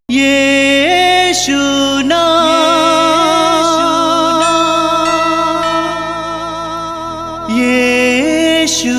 यीशु नाम, यीशु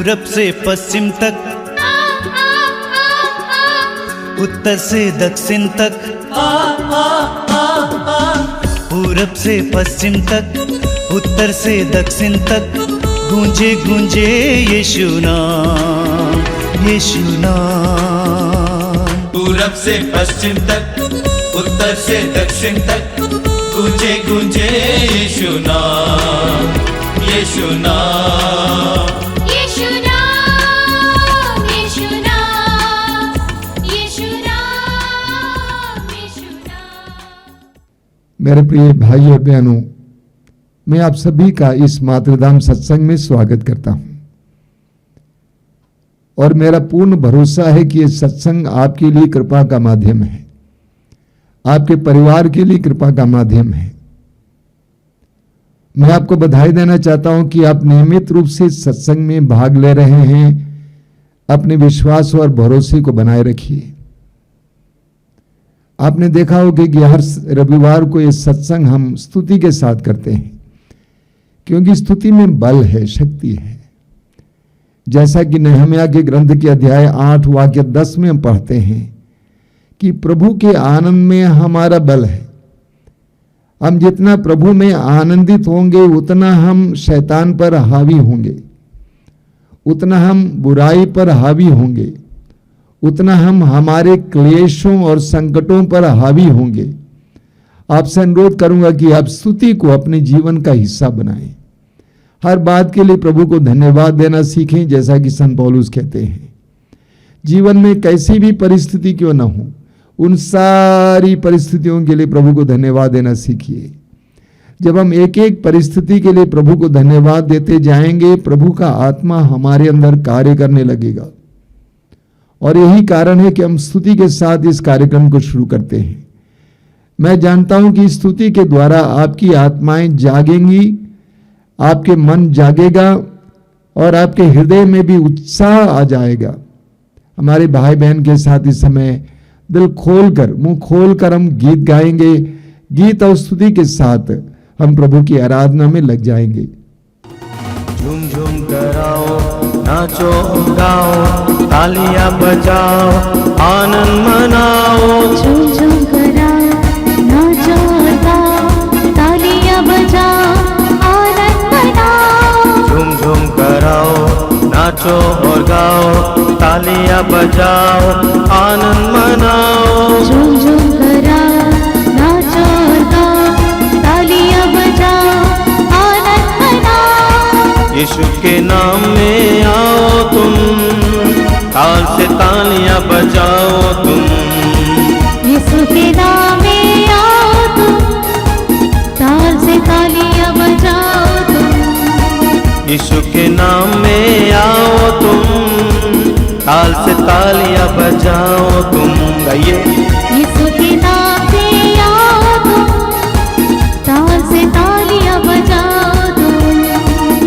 पूरब से पश्चिम तक, उत्तर से दक्षिण तक, पूरब से पश्चिम तक, उत्तर से दक्षिण तक, गूंजे गूंजे यीशु नाम, यीशु नाम। पूरब से पश्चिम तक, उत्तर से दक्षिण तक, गूंजे गूंजे यीशु नाम, यीशु नाम। मेरे प्रिय भाइयों और बहनों, मैं आप सभी का इस मातृधाम सत्संग में स्वागत करता हूं और मेरा पूर्ण भरोसा है कि ये सत्संग आपके लिए कृपा का माध्यम है, आपके परिवार के लिए कृपा का माध्यम है। मैं आपको बधाई देना चाहता हूं कि आप नियमित रूप से सत्संग में भाग ले रहे हैं। अपने विश्वास और भरोसे को बनाए रखिए। आपने देखा होगा कि हर रविवार को ये सत्संग हम स्तुति के साथ करते हैं, क्योंकि स्तुति में बल है, शक्ति है। जैसा कि नहम्याह के ग्रंथ के अध्याय 8 वाक्य 10 में हम पढ़ते हैं कि प्रभु के आनंद में हमारा बल है। हम जितना प्रभु में आनंदित होंगे उतना हम शैतान पर हावी होंगे, उतना हम बुराई पर हावी होंगे, उतना हम हमारे क्लेशों और संकटों पर हावी होंगे। आपसे अनुरोध करूंगा कि आप स्तुति को अपने जीवन का हिस्सा बनाएं। हर बात के लिए प्रभु को धन्यवाद देना सीखें, जैसा कि संत पौलुस कहते हैं। जीवन में कैसी भी परिस्थिति क्यों ना हो, उन सारी परिस्थितियों के लिए प्रभु को धन्यवाद देना सीखिए। जब हम एक एक परिस्थिति के लिए प्रभु को धन्यवाद देते जाएंगे, प्रभु का आत्मा हमारे अंदर कार्य करने लगेगा। और यही कारण है कि हम स्तुति के साथ इस कार्यक्रम को शुरू करते हैं। मैं जानता हूं कि स्तुति के द्वारा आपकी आत्माएं जागेंगी, आपके मन जागेगा और आपके हृदय में भी उत्साह आ जाएगा। हमारे भाई बहन के साथ इस समय दिल खोलकर, मुंह खोलकर हम गीत गाएंगे। गीत और स्तुति के साथ हम प्रभु की आराधना में लग जाएंगे। झूम झूम कराओ, नाचो गाओ, तालियां बजाओ, आनंद मनाओ। झूम झूम कराओ, नाचो गाओ, तालियां बजाओ, आनंद मनाओ। झूम झूम कराओ, नाचो और गाओ, तालियां बजाओ, आनंद मनाओ। झूम झूम कराओ, नाचो गाओ, तालियां बजाओ, आनंद मनाओ। यीशु के नाम में आओ तुम, ताल से तालियां बजाओ तुम। यीशु के नाम में आओ तुम, ताल से तालियां बजाओ तुम। यीशु के नाम में आओ तुम, ताल से तालियां बजाओ तुम। गाइए। यीशु के नाम से आओ तुम, ताल से तालियां बजाओ तुम।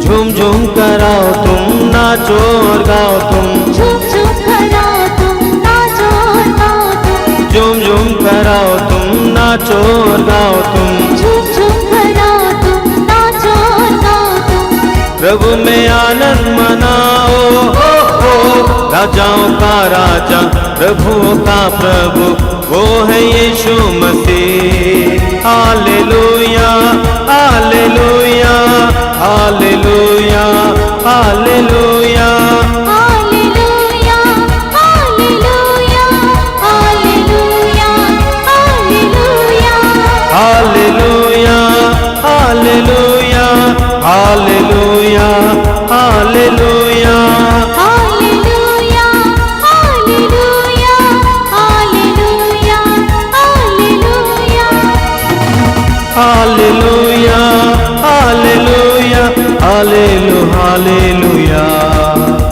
झूम झूम कराओ तुम, नाचो और गाओ तुम। झूम झूम कराओ तुम, नाचो और गाओ तुम। झूम झूम कराओ तुम, नाचो और गाओ तुम। झूम झूम कराओ तुम, नाचो और गाओ तुम। प्रभु में आनंद मनाओ, राजाओं का राजा, प्रभुओं का प्रभु, वो है यीशु मसीह। हालेलुया, हालेलुया, हालेलुया, हालेलुया। हालेलुया, हालेलुया, हालेलुया, हालेलुया। हालेलुया, हालेलुया, हालेलुया, हालेलुया। हालेलुया, हालेलुया,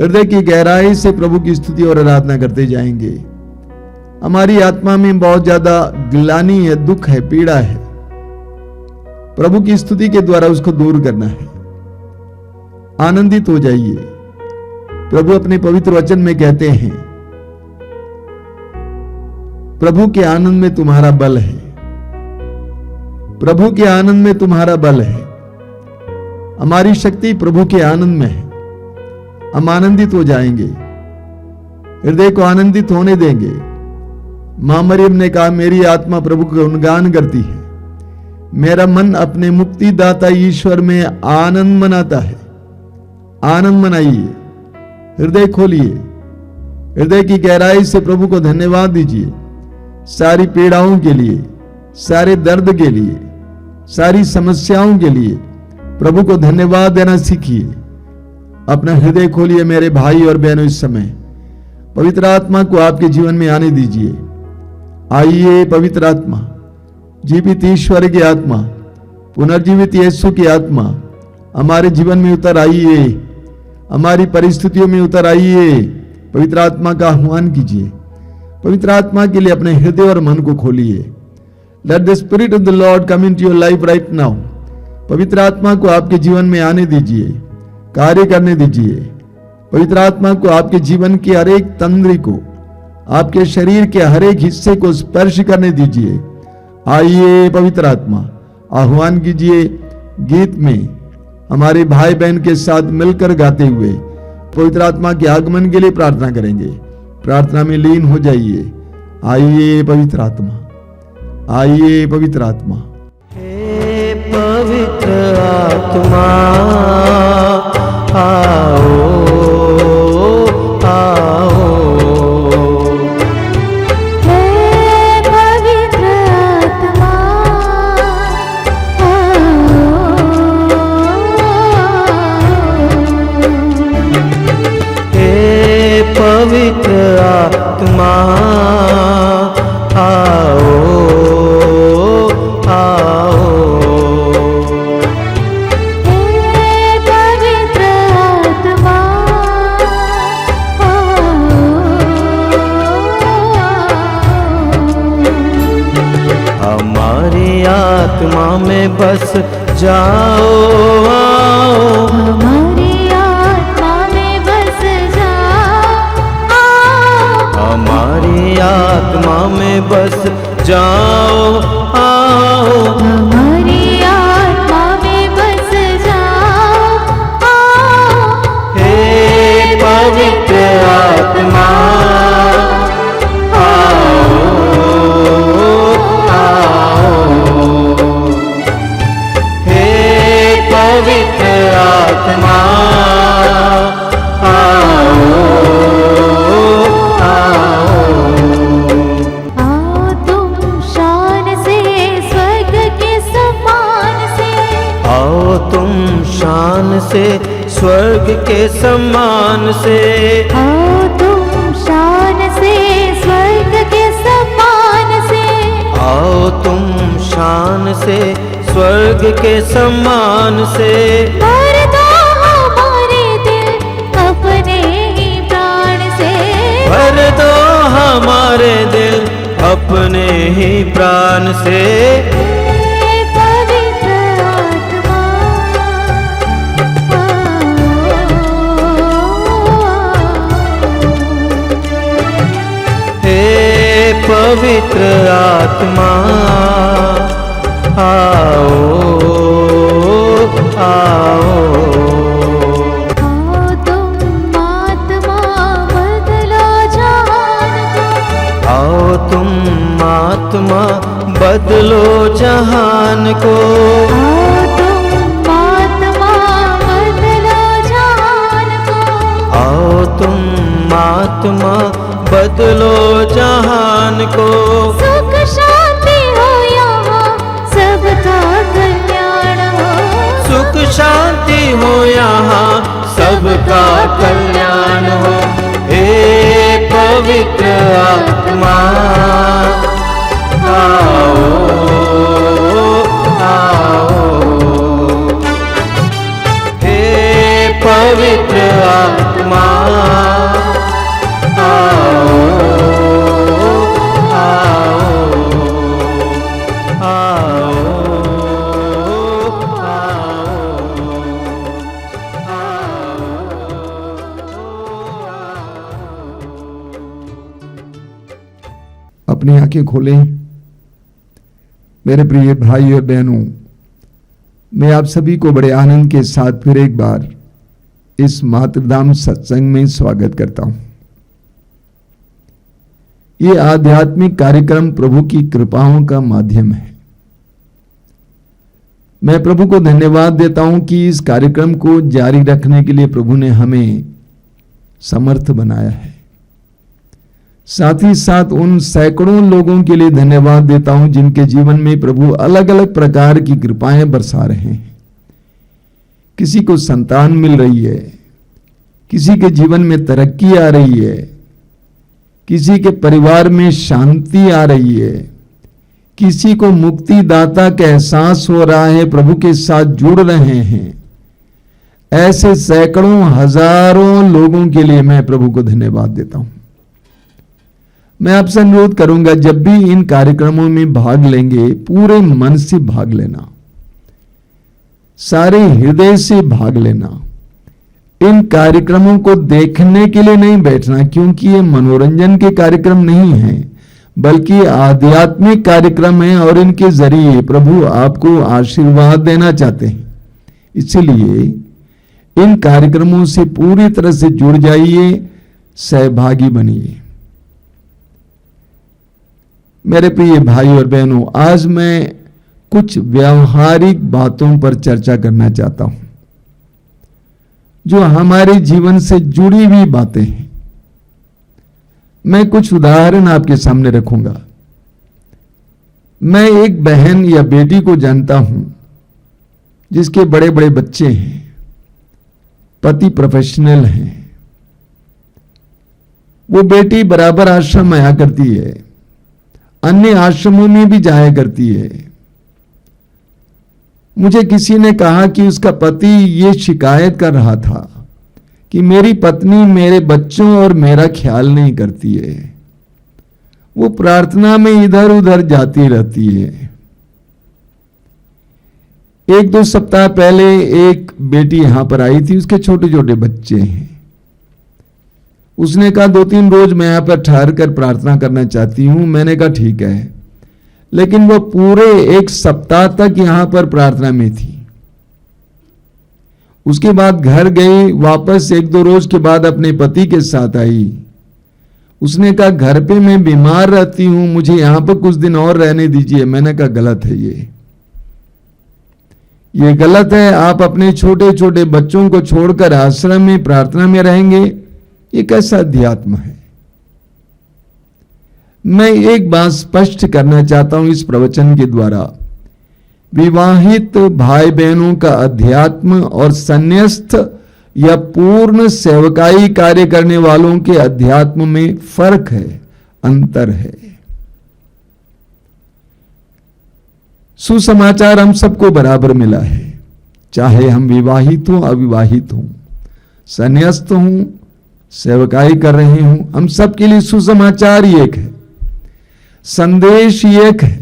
हृदय की गहराई से प्रभु की स्तुति और आराधना करते जाएंगे। हमारी आत्मा में बहुत ज्यादा ग्लानि है, दुख है, पीड़ा है, प्रभु की स्तुति के द्वारा उसको दूर करना है। आनंदित हो जाइए। प्रभु अपने पवित्र वचन में कहते हैं, प्रभु के आनंद में तुम्हारा बल है, प्रभु के आनंद में तुम्हारा बल है। हमारी शक्ति प्रभु के आनंद में है। हम आनंदित हो जाएंगे, हृदय को आनंदित होने देंगे। मां मरियम ने कहा, मेरी आत्मा प्रभु का गुणगान करती है, मेरा मन अपने मुक्तिदाता ईश्वर में आनंद मनाता है। आनंद मनाइए, हृदय खोलिए, हृदय की गहराई से प्रभु को धन्यवाद दीजिए। सारी पीड़ाओं के लिए, सारे दर्द के लिए, सारी समस्याओं के लिए प्रभु को धन्यवाद देना सीखिए। अपना हृदय खोलिए मेरे भाई और बहनों। इस समय पवित्र आत्मा को आपके जीवन में आने दीजिए। आइए पवित्र आत्मा, जीवित ईश्वर की आत्मा, पुनर्जीवित यीशु की आत्मा हमारे जीवन में उतर आइए, हमारी परिस्थितियों में उतर आइए। पवित्र आत्मा का आह्वान कीजिए। पवित्र आत्मा के लिए अपने हृदय और मन को खोलिए। Let the spirit of the Lord come into your life right now. पवित्र आत्मा को आपके जीवन में आने दीजिए, कार्य करने दीजिए। पवित्र आत्मा को आपके जीवन के हर एक तंद्री को, आपके शरीर के हर एक हिस्से को स्पर्श करने दीजिए। आइए पवित्र आत्मा, आह्वान कीजिए। गीत में हमारे भाई बहन के साथ मिलकर गाते हुए पवित्र आत्मा के आगमन के लिए प्रार्थना करेंगे। प्रार्थना में लीन हो जाइए। आइए पवित्र आत्मा, आइए पवित्र आत्मा। हे पवित्र आत्मा आओ, आओ। हे पवित्र आत्मा हे पवित्र आत्मा आओ, आओ। हे पवित्र आत्मा हमारी आत्मा में बस जाओ, आओ। हमारी आत्मा में बस जाओ, हमारी आत्मा में बस जाओ, आओ। हमारी आत्मा में बस जाओ, हे पवित्र आत्मा आओ, आओ। हे पवित्र आत्मा आओ, आओ। आओ तुम शान से स्वर्ग के समान से, आओ तुम शान से स्वर्ग के समान से, आओ तुम शान से स्वर्ग के समान से, आओ तुम शान से स्वर्ग के समान से। भर दो हमारे दिल अपने ही प्राण से, भर दो हमारे दिल अपने ही प्राण से। हे पवित्र आत्मा हे पवित्र आत्मा आओ, आओ। आओ तुम आत्मा बदलो जहान को, आओ तुम आत्मा बदलो जहान को, आओ तुम आत्मा बदलो जहान को, आओ तुम आत्मा बदलो जहान को। सुख शांति हो यहाँ सबका कल्याण हो, सुख शांति हो यहाँ सबका कल्याण हो। हे पवित्र आत्मा आओ, आओ। हे पवित्र आत्मा आओ आओ अपनी आंखें खोलें। मेरे प्रिय भाई और बहनों, मैं आप सभी को बड़े आनंद के साथ फिर एक बार इस मातृधाम सत्संग में स्वागत करता हूं। ये आध्यात्मिक कार्यक्रम प्रभु की कृपाओं का माध्यम है। मैं प्रभु को धन्यवाद देता हूं कि इस कार्यक्रम को जारी रखने के लिए प्रभु ने हमें समर्थ बनाया है। साथ ही साथ उन सैकड़ों लोगों के लिए धन्यवाद देता हूं जिनके जीवन में प्रभु अलग अलग प्रकार की कृपाएं बरसा रहे हैं। किसी को संतान मिल रही है, किसी के जीवन में तरक्की आ रही है, किसी के परिवार में शांति आ रही है, किसी को मुक्तिदाता का एहसास हो रहा है, प्रभु के साथ जुड़ रहे हैं। ऐसे सैकड़ों हजारों लोगों के लिए मैं प्रभु को धन्यवाद देता हूं। मैं आपसे अनुरोध करूंगा, जब भी इन कार्यक्रमों में भाग लेंगे पूरे मन से भाग लेना, सारे हृदय से भाग लेना। इन कार्यक्रमों को देखने के लिए नहीं बैठना, क्योंकि ये मनोरंजन के कार्यक्रम नहीं है, बल्कि आध्यात्मिक कार्यक्रम है और इनके जरिए प्रभु आपको आशीर्वाद देना चाहते हैं। इसलिए इन कार्यक्रमों से पूरी तरह से जुड़ जाइए, सहभागी बनिए। मेरे प्रिय भाई और बहनों, आज मैं कुछ व्यवहारिक बातों पर चर्चा करना चाहता हूं, जो हमारे जीवन से जुड़ी हुई बातें हैं। मैं कुछ उदाहरण आपके सामने रखूंगा। मैं एक बहन या बेटी को जानता हूं जिसके बड़े बड़े बच्चे हैं, पति प्रोफेशनल हैं। वो बेटी बराबर आश्रम आया करती है, अन्य आश्रमों में भी जाया करती है। मुझे किसी ने कहा कि उसका पति ये शिकायत कर रहा था कि मेरी पत्नी मेरे बच्चों और मेरा ख्याल नहीं करती है, वो प्रार्थना में इधर उधर जाती रहती है। 1-2 सप्ताह पहले एक बेटी यहां पर आई थी, उसके छोटे छोटे बच्चे हैं। उसने कहा 2-3 रोज मैं यहां पर ठहर कर प्रार्थना करना चाहती हूं। मैंने कहा ठीक है, लेकिन वो पूरे 1 सप्ताह तक यहां पर प्रार्थना में थी। उसके बाद घर गई, वापस 1-2 रोज के बाद अपने पति के साथ आई। उसने कहा घर पे मैं बीमार रहती हूं, मुझे यहां पर कुछ दिन और रहने दीजिए। मैंने कहा गलत है, ये गलत है। आप अपने छोटे छोटे बच्चों को छोड़कर आश्रम में प्रार्थना में रहेंगे, ये कैसा अध्यात्म है। मैं एक बात स्पष्ट करना चाहता हूं इस प्रवचन के द्वारा। विवाहित भाई बहनों का अध्यात्म और संन्यास्त या पूर्ण सेवकाई कार्य करने वालों के अध्यात्म में फर्क है, अंतर है। सुसमाचार हम सबको बराबर मिला है, चाहे हम विवाहित हों अविवाहित हों, संन्यास्त हों, सेवकाई कर रहे हों, हम सबके लिए सुसमाचार एक है, संदेश एक है,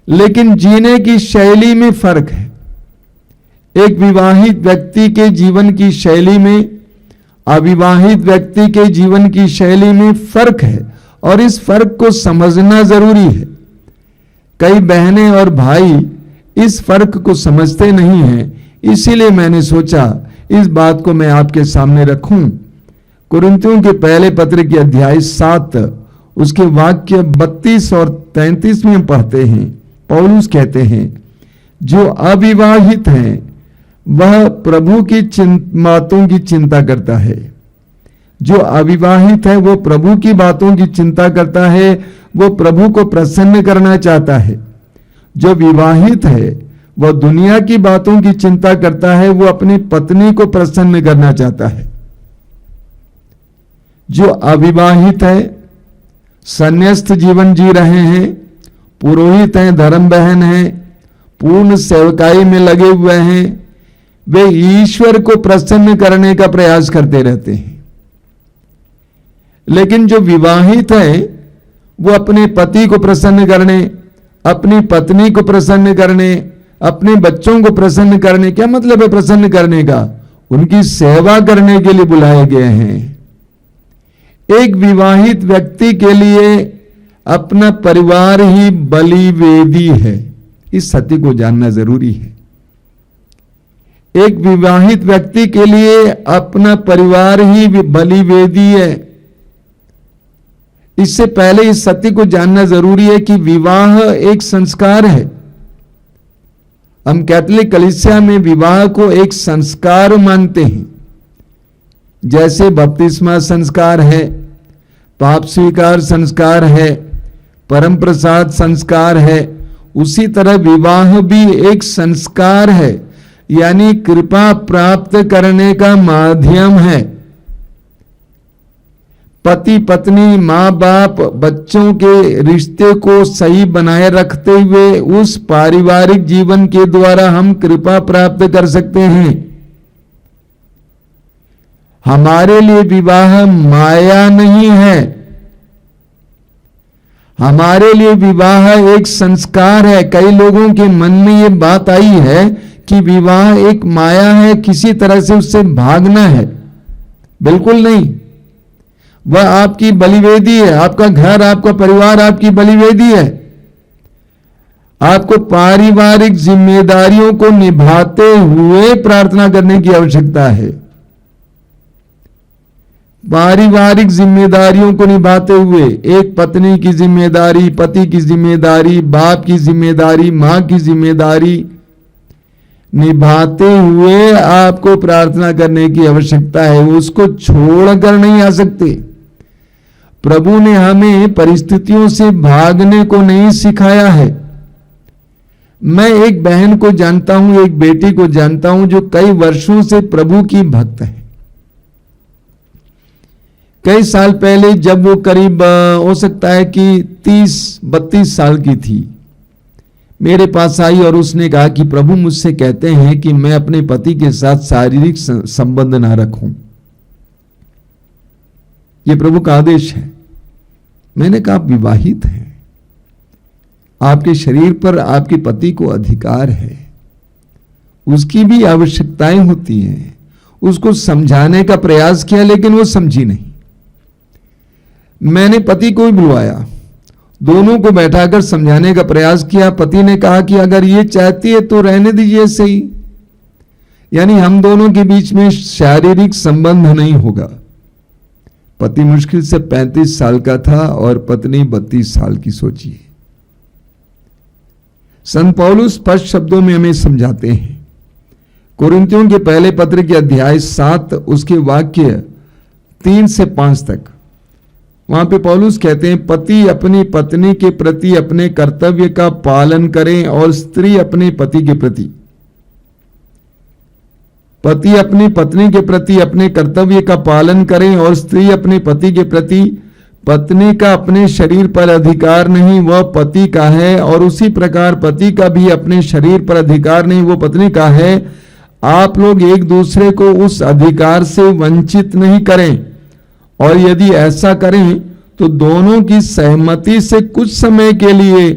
लेकिन जीने की शैली में फर्क है। एक विवाहित व्यक्ति के जीवन की शैली में अविवाहित व्यक्ति के जीवन की शैली में फर्क है और इस फर्क को समझना जरूरी है। कई बहनें और भाई इस फर्क को समझते नहीं हैं, इसीलिए मैंने सोचा इस बात को मैं आपके सामने रखूं। कुरिन्थियों के पहले पत्र के अध्याय 7 उसके वाक्य 32 और 33 में पढ़ते हैं। पौलुस कहते हैं, जो अविवाहित हैं वह प्रभु की बातों की चिंता करता है। जो अविवाहित है वो प्रभु की बातों की चिंता करता है, वो प्रभु को प्रसन्न करना चाहता है। जो विवाहित है वह दुनिया की बातों की चिंता करता है, वो अपनी पत्नी को प्रसन्न करना चाहता है। जो अविवाहित है, संन्यास्त जीवन जी रहे हैं, पुरोहित हैं, धर्म बहन हैं, पूर्ण सेवकाई में लगे हुए हैं, वे ईश्वर को प्रसन्न करने का प्रयास करते रहते हैं। लेकिन जो विवाहित है वो अपने पति को प्रसन्न करने, अपनी पत्नी को प्रसन्न करने, अपने बच्चों को प्रसन्न करने, क्या मतलब है प्रसन्न करने का? उनकी सेवा करने के लिए बुलाए गए हैं। एक विवाहित व्यक्ति के लिए अपना परिवार ही बलि वेदी है। इस सत्य को जानना जरूरी है। एक विवाहित व्यक्ति के लिए अपना परिवार ही बलि वेदी है। इससे पहले इस सत्य को जानना जरूरी है कि विवाह एक संस्कार है। हम कैथोलिक कलीसिया में विवाह को एक संस्कार मानते हैं। जैसे बपतिस्मा संस्कार है, पाप स्वीकार संस्कार है, परम प्रसाद संस्कार है, उसी तरह विवाह भी एक संस्कार है, यानी कृपा प्राप्त करने का माध्यम है। पति पत्नी, मां बाप, बच्चों के रिश्ते को सही बनाए रखते हुए उस पारिवारिक जीवन के द्वारा हम कृपा प्राप्त कर सकते हैं। हमारे लिए विवाह माया नहीं है, हमारे लिए विवाह एक संस्कार है। कई लोगों के मन में यह बात आई है कि विवाह एक माया है, किसी तरह से उससे भागना है। बिल्कुल नहीं, वह आपकी बलिवेदी है। आपका घर, आपका परिवार आपकी बलिवेदी है। आपको पारिवारिक जिम्मेदारियों को निभाते हुए प्रार्थना करने की आवश्यकता है। पारिवारिक जिम्मेदारियों को निभाते हुए, एक पत्नी की जिम्मेदारी, पति की जिम्मेदारी, बाप की जिम्मेदारी, मां की जिम्मेदारी निभाते हुए आपको प्रार्थना करने की आवश्यकता है। उसको छोड़कर नहीं आ सकते। प्रभु ने हमें परिस्थितियों से भागने को नहीं सिखाया है। मैं एक बहन को जानता हूं, एक बेटी को जानता हूं जो कई वर्षों से प्रभु की भक्त है। कई साल पहले जब वो करीब हो सकता है कि 30-32 साल की थी, मेरे पास आई और उसने कहा कि प्रभु मुझसे कहते हैं कि मैं अपने पति के साथ शारीरिक संबंध ना रखूं। ये प्रभु का आदेश है। मैंने कहा, आप विवाहित हैं, आपके शरीर पर आपके पति को अधिकार है, उसकी भी आवश्यकताएं होती हैं। उसको समझाने का प्रयास किया लेकिन वो समझी नहीं। मैंने पति को भी बुलवाया, दोनों को बैठाकर समझाने का प्रयास किया। पति ने कहा कि अगर ये चाहती है तो रहने दीजिए सही, यानी हम दोनों के बीच में शारीरिक संबंध नहीं होगा। पति मुश्किल से 35 साल का था और पत्नी 32 साल की। सोचिए, संत पौलुस स्पष्ट शब्दों में हमें समझाते हैं। कोरिन्थियों के पहले पत्र के अध्याय 7 उसके वाक्य 3 से 5 तक, वहां पे पौलुस कहते हैं, पति अपनी पत्नी के प्रति अपने कर्तव्य का पालन करें और स्त्री अपने पति के प्रति। पति अपनी पत्नी के प्रति अपने कर्तव्य का पालन करें और स्त्री अपने पति के प्रति। पत्नी का अपने शरीर पर अधिकार नहीं, वह पति का है, और उसी प्रकार पति का भी अपने शरीर पर अधिकार नहीं, वो पत्नी का है। आप लोग एक दूसरे को उस अधिकार से वंचित नहीं करें, और यदि ऐसा करें तो दोनों की सहमति से कुछ समय के लिए,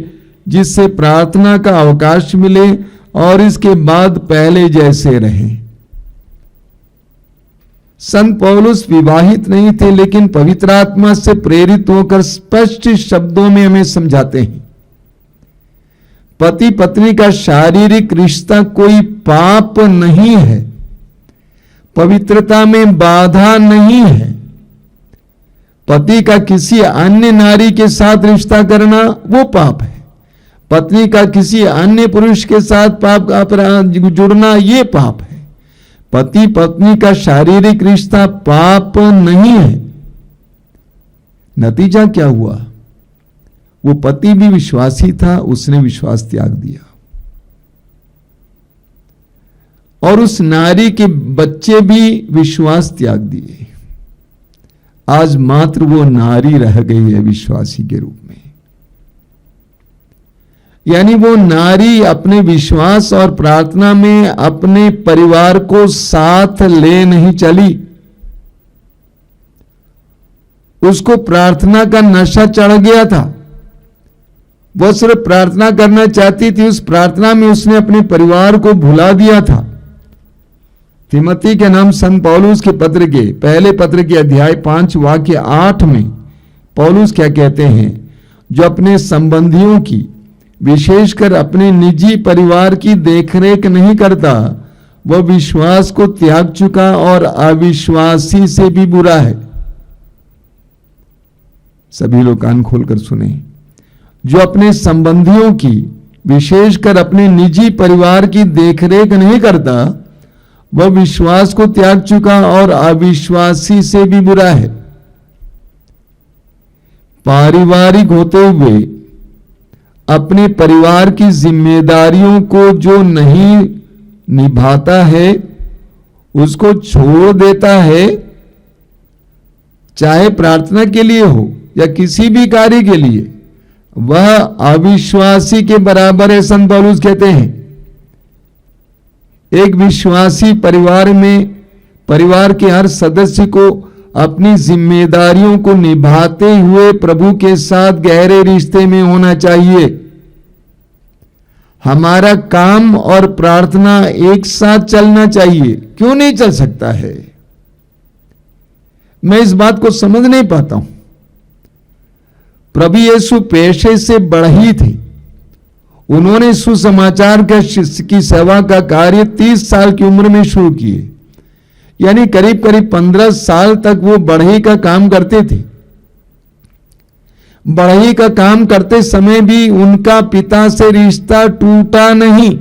जिससे प्रार्थना का अवकाश मिले और इसके बाद पहले जैसे रहें। संत पौलुस विवाहित नहीं थे, लेकिन पवित्र आत्मा से प्रेरित होकर स्पष्ट शब्दों में हमें समझाते हैं। पति पत्नी का शारीरिक रिश्ता कोई पाप नहीं है, पवित्रता में बाधा नहीं है। पति का किसी अन्य नारी के साथ रिश्ता करना वो पाप है, पत्नी का किसी अन्य पुरुष के साथ पाप का जुड़ना ये पाप है। पति पत्नी का शारीरिक रिश्ता पाप नहीं है। नतीजा क्या हुआ? वो पति भी विश्वासी था, उसने विश्वास त्याग दिया, और उस नारी के बच्चे भी विश्वास त्याग दिए। आज मात्र वो नारी रह गई है विश्वासी के रूप में। यानी वो नारी अपने विश्वास और प्रार्थना में अपने परिवार को साथ ले नहीं चली। उसको प्रार्थना का नशा चढ़ गया था। वो सिर्फ प्रार्थना करना चाहती थी, उस प्रार्थना में उसने अपने परिवार को भुला दिया था। तिमोथी के नाम संत पौलुस के पत्र के पहले पत्र के अध्याय 5 वाक्य 8 में पौलुस क्या कहते हैं? जो अपने संबंधियों की, विशेषकर अपने निजी परिवार की देखरेख नहीं करता, वह विश्वास को त्याग चुका और अविश्वासी से भी बुरा है। सभी लोग कान खोलकर सुने। जो अपने संबंधियों की, विशेषकर अपने निजी परिवार की देखरेख नहीं करता, वह विश्वास को त्याग चुका और अविश्वासी से भी बुरा है। पारिवारिक होते हुए अपने परिवार की जिम्मेदारियों को जो नहीं निभाता है, उसको छोड़ देता है, चाहे प्रार्थना के लिए हो या किसी भी कार्य के लिए, वह अविश्वासी के बराबर है। संत पौलुस कहते हैं एक विश्वासी परिवार में परिवार के हर सदस्य को अपनी जिम्मेदारियों को निभाते हुए प्रभु के साथ गहरे रिश्ते में होना चाहिए। हमारा काम और प्रार्थना एक साथ चलना चाहिए। क्यों नहीं चल सकता है? मैं इस बात को समझ नहीं पाता हूं। प्रभु यीशु पेशे से बढ़ई थे। उन्होंने सुसमाचार की सेवा का कार्य 30 साल की उम्र में शुरू किए, यानी करीब करीब 15 साल तक वो बढ़ई का काम करते थे। बढ़ई का काम करते समय भी उनका पिता से रिश्ता टूटा नहीं।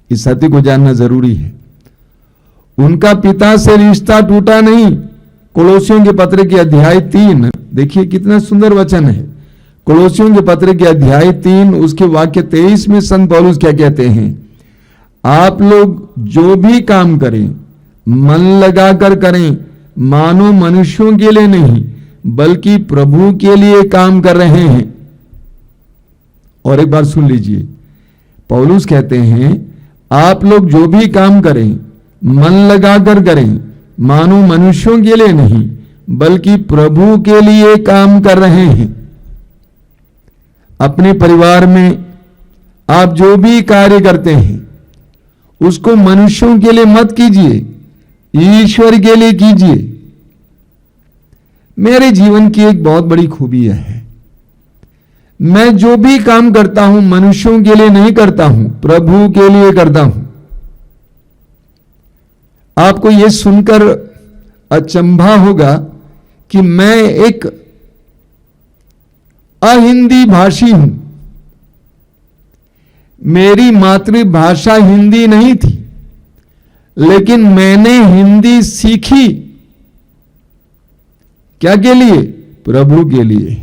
इस सत्य को जानना जरूरी है। उनका पिता से रिश्ता टूटा नहीं। कोलोसियों के पत्र के अध्याय 3 देखिए कितना सुंदर वचन है। कोलोसियों के पत्र के अध्याय 3 उसके वाक्य 23 में संत पौलुस क्या कहते हैं? आप लोग जो भी काम करें मन लगाकर करें, मानो मनुष्यों के लिए नहीं बल्कि प्रभु के लिए काम कर रहे हैं। और एक बार सुन लीजिए, पौलुस कहते हैं आप लोग जो भी काम करें मन लगाकर करें, मानो मनुष्यों के लिए नहीं बल्कि प्रभु के लिए काम कर रहे हैं। अपने परिवार में आप जो भी कार्य करते हैं उसको मनुष्यों के लिए मत कीजिए, ईश्वर के लिए कीजिए। मेरे जीवन की एक बहुत बड़ी खूबी है, मैं जो भी काम करता हूं मनुष्यों के लिए नहीं करता हूं, प्रभु के लिए करता हूं। आपको यह सुनकर अचंभा होगा कि मैं एक अहिंदी भाषी हूं। मेरी मातृभाषा हिंदी नहीं थी, लेकिन मैंने हिंदी सीखी। क्या के लिए? प्रभु के लिए।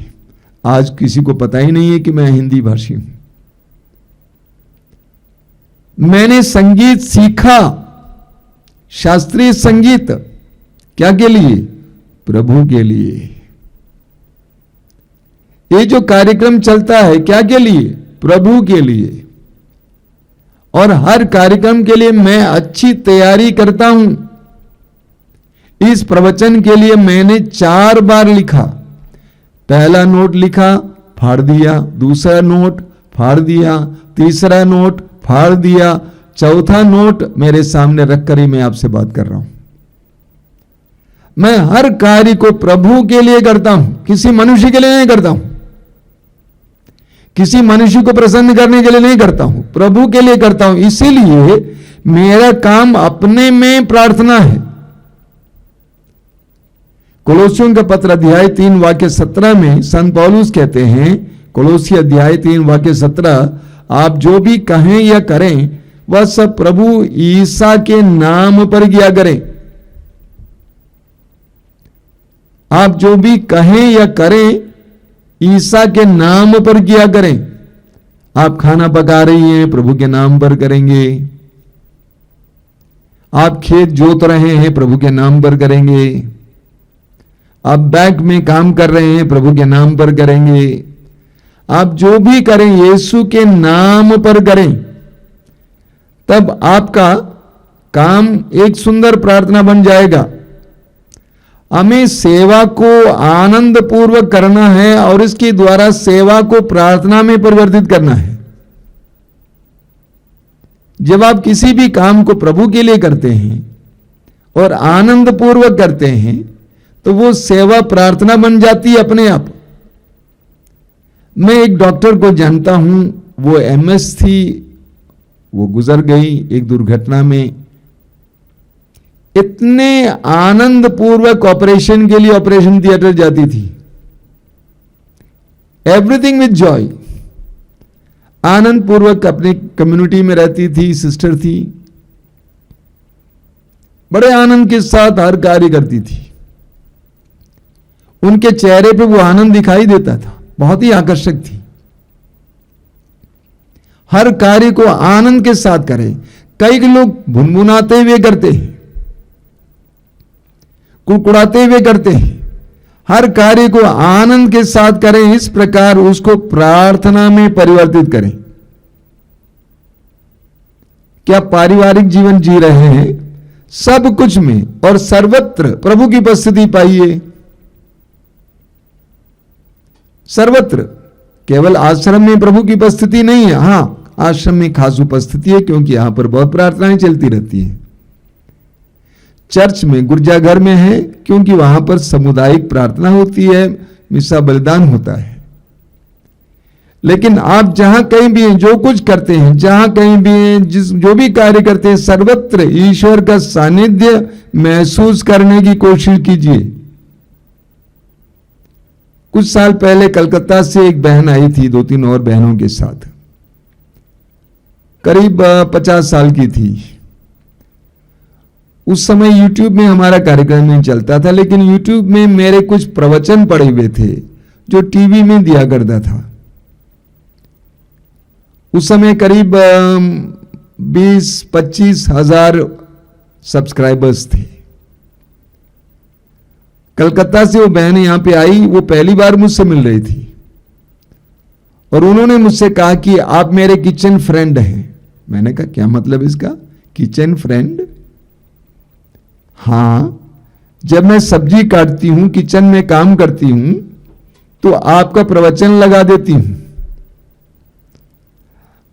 आज किसी को पता ही नहीं है कि मैं हिंदी भाषी हूं। मैंने संगीत सीखा, शास्त्रीय संगीत। क्या के लिए? प्रभु के लिए। ये जो कार्यक्रम चलता है क्या के लिए? प्रभु के लिए। और हर कार्यक्रम के लिए मैं अच्छी तैयारी करता हूं। इस प्रवचन के लिए मैंने 4 बार लिखा। पहला नोट लिखा, फाड़ दिया, दूसरा नोट फाड़ दिया, तीसरा नोट फाड़ दिया, चौथा नोट मेरे सामने रखकर ही मैं आपसे बात कर रहा हूं। मैं हर कार्य को प्रभु के लिए करता हूं, किसी मनुष्य के लिए नहीं करता हूं। किसी मनुष्य को प्रसन्न करने के लिए नहीं करता हूं, प्रभु के लिए करता हूं। इसीलिए मेरा काम अपने में प्रार्थना है। कोलोसियों का पत्र अध्याय 3 वाक्य 17 में संत पौलुस कहते हैं, कोलोसी अध्याय 3 वाक्य 17, आप जो भी कहें या करें वह सब प्रभु ईसा के नाम पर किया करें। आप जो भी कहें या करें ईसा के नाम पर किया करें। आप खाना पका रही हैं, प्रभु के नाम पर करेंगे। आप खेत जोत रहे हैं, प्रभु के नाम पर करेंगे। आप बैंक में काम कर रहे हैं, प्रभु के नाम पर करेंगे। आप जो भी करें यीशु के नाम पर करें, तब आपका काम एक सुंदर प्रार्थना बन जाएगा। हमें सेवा को आनंद पूर्वक करना है और इसके द्वारा सेवा को प्रार्थना में परिवर्तित करना है। जब आप किसी भी काम को प्रभु के लिए करते हैं और आनंद पूर्वक करते हैं, तो वो सेवा प्रार्थना बन जाती है अपने आप। मैं एक डॉक्टर को जानता हूं, वो एमएस थी, वो गुजर गई एक दुर्घटना में। इतने आनंद पूर्वक ऑपरेशन के लिए ऑपरेशन थिएटर जाती थी, एवरीथिंग विद जॉय, आनंद पूर्वक अपनी कम्युनिटी में रहती थी, सिस्टर थी, बड़े आनंद के साथ हर कार्य करती थी। उनके चेहरे पे वो आनंद दिखाई देता था, बहुत ही आकर्षक थी। हर कार्य को आनंद के साथ करें। कई लोग भुनभुनाते हुए करते हैं, कुड़कुड़ाते हुए करते हैं। हर कार्य को आनंद के साथ करें, इस प्रकार उसको प्रार्थना में परिवर्तित करें। क्या पारिवारिक जीवन जी रहे हैं? सब कुछ में और सर्वत्र प्रभु की उपस्थिति पाइए। सर्वत्र, केवल आश्रम में प्रभु की उपस्थिति नहीं है। हां, आश्रम में खास उपस्थिति है, क्योंकि यहां पर बहुत प्रार्थनाएं चलती रहती हैं। चर्च में, गिरजाघर में है, क्योंकि वहां पर सामुदायिक प्रार्थना होती है, मिसा बलिदान होता है। लेकिन आप जहां कहीं भी हैं, जो कुछ करते हैं, जहां कहीं भी हैं, जो भी कार्य करते हैं, सर्वत्र ईश्वर का सानिध्य महसूस करने की कोशिश कीजिए। कुछ साल पहले कलकत्ता से एक बहन आई थी, 2-3 और बहनों के साथ, करीब 50 साल की थी। उस समय YouTube में हमारा कार्यक्रम नहीं चलता था, लेकिन YouTube में मेरे कुछ प्रवचन पड़े हुए थे जो टीवी में दिया करता था। उस समय करीब 20-25 हजार सब्सक्राइबर्स थे। कलकत्ता से वो बहन यहां पे आई, वो पहली बार मुझसे मिल रही थी और उन्होंने मुझसे कहा कि आप मेरे किचन फ्रेंड हैं। मैंने कहा क्या मतलब इसका, किचन फ्रेंड? हां, जब मैं सब्जी काटती हूं, किचन में काम करती हूं, तो आपका प्रवचन लगा देती हूं,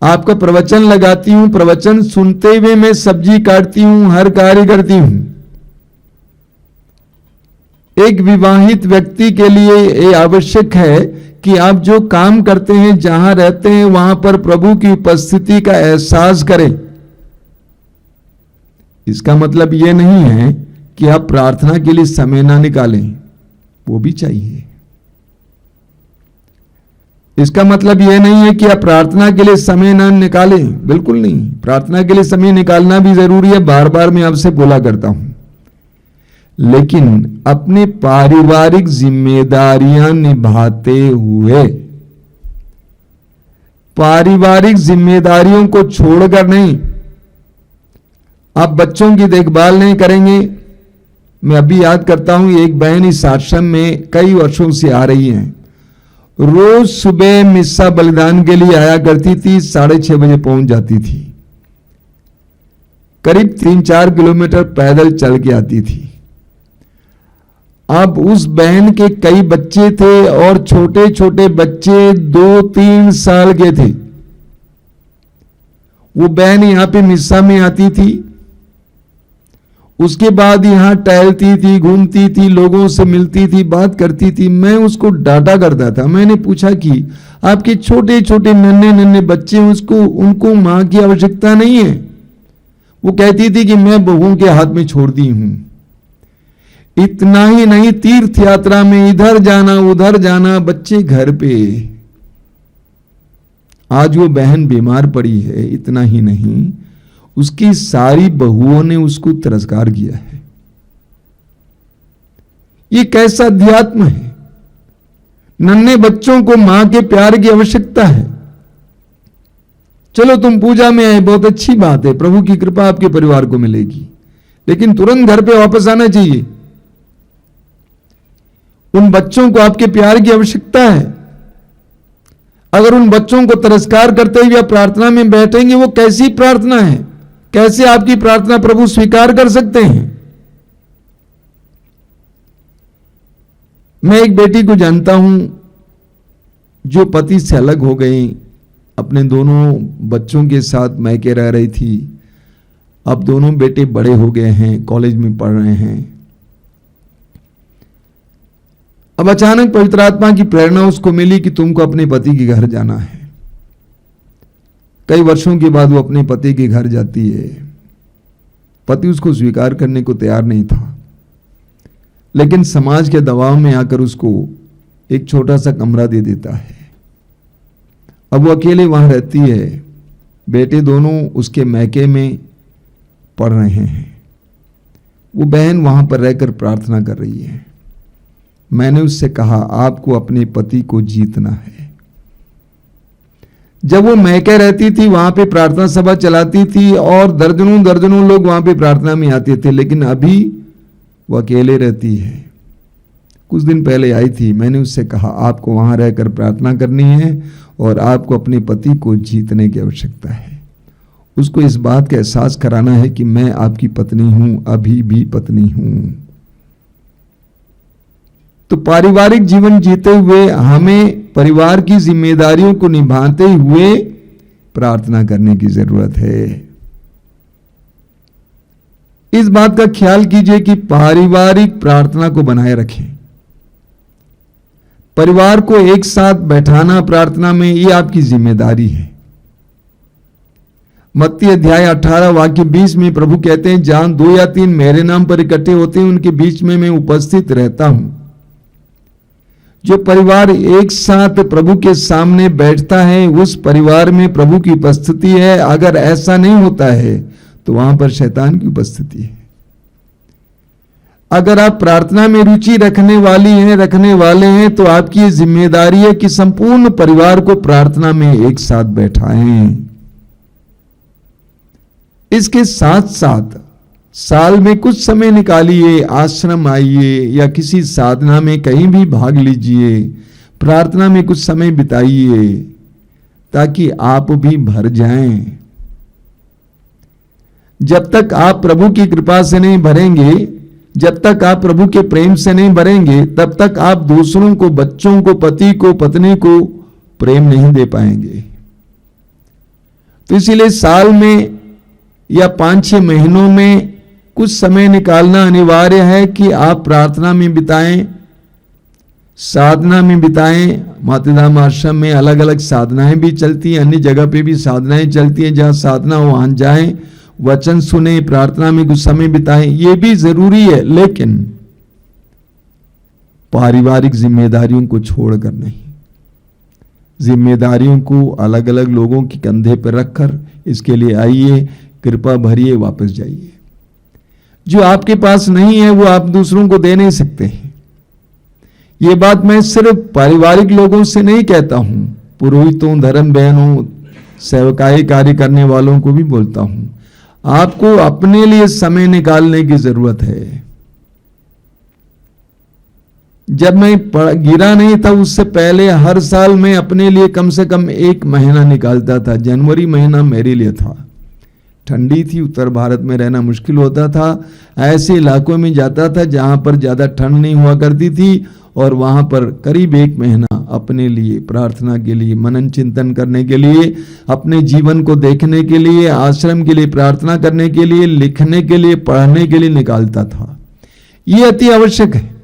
आपका प्रवचन लगाती हूं, प्रवचन सुनते हुए मैं सब्जी काटती हूं, हर कार्य करती हूं। एक विवाहित व्यक्ति के लिए ये आवश्यक है कि आप जो काम करते हैं, जहां रहते हैं, वहां पर प्रभु की उपस्थिति का एहसास करें। इसका मतलब यह नहीं है कि आप प्रार्थना के लिए समय ना निकालें, वो भी चाहिए। इसका मतलब यह नहीं है कि आप प्रार्थना के लिए समय ना निकालें, बिल्कुल नहीं। प्रार्थना के लिए समय निकालना भी जरूरी है, बार बार मैं आपसे बोला करता हूं। लेकिन अपने पारिवारिक जिम्मेदारियां निभाते हुए, पारिवारिक जिम्मेदारियों को छोड़कर नहीं। आप बच्चों की देखभाल नहीं करेंगे। मैं अभी याद करता हूं, एक बहन इस आश्रम में कई वर्षों से आ रही है। रोज सुबह मिस्सा बलिदान के लिए आया करती थी, 6:30 बजे पहुंच जाती थी। करीब 3-4 किलोमीटर पैदल चल के आती थी। अब उस बहन के कई बच्चे थे और छोटे छोटे बच्चे 2-3 साल के थे। वो बहन यहां पे मिस्सा में आती थी, उसके बाद यहां टहलती थी, घूमती थी, लोगों से मिलती थी, बात करती थी। मैं उसको डांटा करता था। मैंने पूछा कि आपके छोटे छोटे नन्हे नन्हे बच्चे, उनको मां की आवश्यकता नहीं है? वो कहती थी कि मैं बहुओं के हाथ में छोड़ दी हूं। इतना ही नहीं, तीर्थ यात्रा में इधर जाना उधर जाना, बच्चे घर पे। आज वो बहन बीमार पड़ी है। इतना ही नहीं, उसकी सारी बहुओं ने उसको तिरस्कार किया है। ये कैसा अध्यात्म है? नन्हे बच्चों को मां के प्यार की आवश्यकता है। चलो तुम पूजा में आए, बहुत अच्छी बात है, प्रभु की कृपा आपके परिवार को मिलेगी, लेकिन तुरंत घर पे वापस आना चाहिए। उन बच्चों को आपके प्यार की आवश्यकता है। अगर उन बच्चों को तिरस्कार करते हुए आप प्रार्थना में बैठेंगे, वो कैसी प्रार्थना है? कैसे आपकी प्रार्थना प्रभु स्वीकार कर सकते हैं? मैं एक बेटी को जानता हूं जो पति से अलग हो गई, अपने दोनों बच्चों के साथ मैके रह रही थी। अब दोनों बेटे बड़े हो गए हैं, कॉलेज में पढ़ रहे हैं। अब अचानक पवित्र आत्मा की प्रेरणा उसको मिली कि तुमको अपने पति के घर जाना है। कई वर्षों के बाद वो अपने पति के घर जाती है। पति उसको स्वीकार करने को तैयार नहीं था, लेकिन समाज के दबाव में आकर उसको एक छोटा सा कमरा दे देता है। अब वो अकेले वहां रहती है। बेटे दोनों उसके मैके में पढ़ रहे हैं। वो बहन वहां पर रहकर प्रार्थना कर रही है। मैंने उससे कहा, आपको अपने पति को जीतना है। जब वो मैके रहती थी, वहां पे प्रार्थना सभा चलाती थी और दर्जनों दर्जनों लोग वहां पे प्रार्थना में आते थे, लेकिन अभी वो अकेले रहती है। कुछ दिन पहले आई थी। मैंने उससे कहा, आपको वहां रहकर प्रार्थना करनी है और आपको अपने पति को जीतने की आवश्यकता है। उसको इस बात का एहसास कराना है कि मैं आपकी पत्नी हूं, अभी भी पत्नी हूं। तो पारिवारिक जीवन जीते हुए हमें परिवार की जिम्मेदारियों को निभाते हुए प्रार्थना करने की जरूरत है। इस बात का ख्याल कीजिए कि पारिवारिक प्रार्थना को बनाए रखें। परिवार को एक साथ बैठाना प्रार्थना में, ये आपकी जिम्मेदारी है। मत्ती अध्याय 18 वाक्य 20 में प्रभु कहते हैं, जहां 2 या 3 मेरे नाम पर इकट्ठे होते हैं, उनके बीच में मैं उपस्थित रहता हूं। जो परिवार एक साथ प्रभु के सामने बैठता है, उस परिवार में प्रभु की उपस्थिति है। अगर ऐसा नहीं होता है तो वहां पर शैतान की उपस्थिति है। अगर आप प्रार्थना में रुचि रखने वाले हैं, तो आपकी ये जिम्मेदारी है कि संपूर्ण परिवार को प्रार्थना में एक साथ बैठाएं। इसके साथ साथ साल में कुछ समय निकालिए, आश्रम आइए या किसी साधना में कहीं भी भाग लीजिए, प्रार्थना में कुछ समय बिताइए, ताकि आप भी भर जाएं। जब तक आप प्रभु की कृपा से नहीं भरेंगे, जब तक आप प्रभु के प्रेम से नहीं भरेंगे, तब तक आप दूसरों को, बच्चों को, पति को, पत्नी को प्रेम नहीं दे पाएंगे। तो इसीलिए साल में या 5-6 महीनों में कुछ समय निकालना अनिवार्य है कि आप प्रार्थना में बिताएं, साधना में बिताएं। मातृधाम आश्रम में अलग अलग साधनाएं भी चलती हैं, अन्य जगह पे भी साधनाएं चलती हैं। जहां साधना हो वहां जाएं, वचन सुने, प्रार्थना में कुछ समय बिताएं, ये भी जरूरी है, लेकिन पारिवारिक जिम्मेदारियों को छोड़कर नहीं। जिम्मेदारियों को अलग अलग लोगों के कंधे पर रखकर इसके लिए आइए, कृपा भरिए, वापस जाइए। जो आपके पास नहीं है वो आप दूसरों को दे नहीं सकते हैं। ये बात मैं सिर्फ पारिवारिक लोगों से नहीं कहता हूं, पुरोहितों, धर्म बहनों, सेवकाई कार्य करने वालों को भी बोलता हूं। आपको अपने लिए समय निकालने की जरूरत है। जब मैं गिरा नहीं था, उससे पहले हर साल मैं अपने लिए कम से कम 1 महीना निकालता था। जनवरी महीना मेरे लिए था। ठंडी थी, उत्तर भारत में रहना मुश्किल होता था। ऐसे इलाकों में जाता था जहां पर ज्यादा ठंड नहीं हुआ करती थी, और वहां पर करीब 1 महीना अपने लिए, प्रार्थना के लिए, मनन चिंतन करने के लिए, अपने जीवन को देखने के लिए, आश्रम के लिए प्रार्थना करने के लिए, लिखने के लिए, पढ़ने के लिए निकालता था। ये अति आवश्यक है।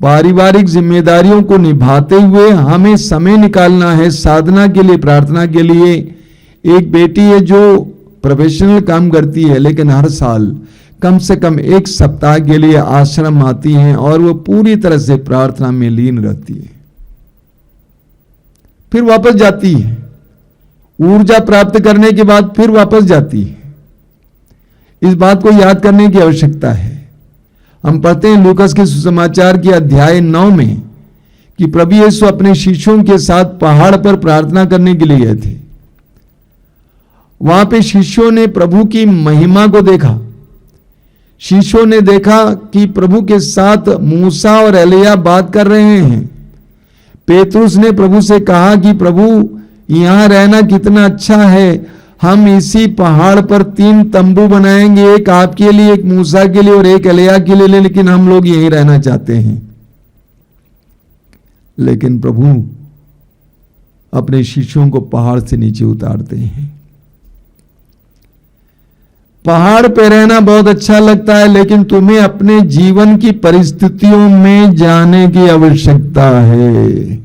पारिवारिक जिम्मेदारियों को निभाते हुए हमें समय निकालना है साधना के लिए, प्रार्थना के लिए। एक बेटी है जो प्रोफेशनल काम करती है, लेकिन हर साल कम से कम 1 सप्ताह के लिए आश्रम आती हैं और वो पूरी तरह से प्रार्थना में लीन रहती है। फिर वापस जाती है, ऊर्जा प्राप्त करने के बाद फिर वापस जाती है। इस बात को याद करने की आवश्यकता है। हम पढ़ते हैं लूकास के सुसमाचार के अध्याय 9 में कि प्रभु यीशु अपने शिष्यों के साथ पहाड़ पर प्रार्थना करने के लिए गए थे। वहां पे शिष्यों ने प्रभु की महिमा को देखा। शिष्यों ने देखा कि प्रभु के साथ मूसा और एलिया बात कर रहे हैं। पेतरुस ने प्रभु से कहा कि प्रभु यहां रहना कितना अच्छा है, हम इसी पहाड़ पर 3 तंबू बनाएंगे, एक आपके लिए, एक मूसा के लिए और एक एलिया के लिए, लेकिन हम लोग यहीं रहना चाहते हैं। लेकिन प्रभु अपने शिष्यों को पहाड़ से नीचे उतारते हैं। पहाड़ पे रहना बहुत अच्छा लगता है, लेकिन तुम्हें अपने जीवन की परिस्थितियों में जाने की आवश्यकता है।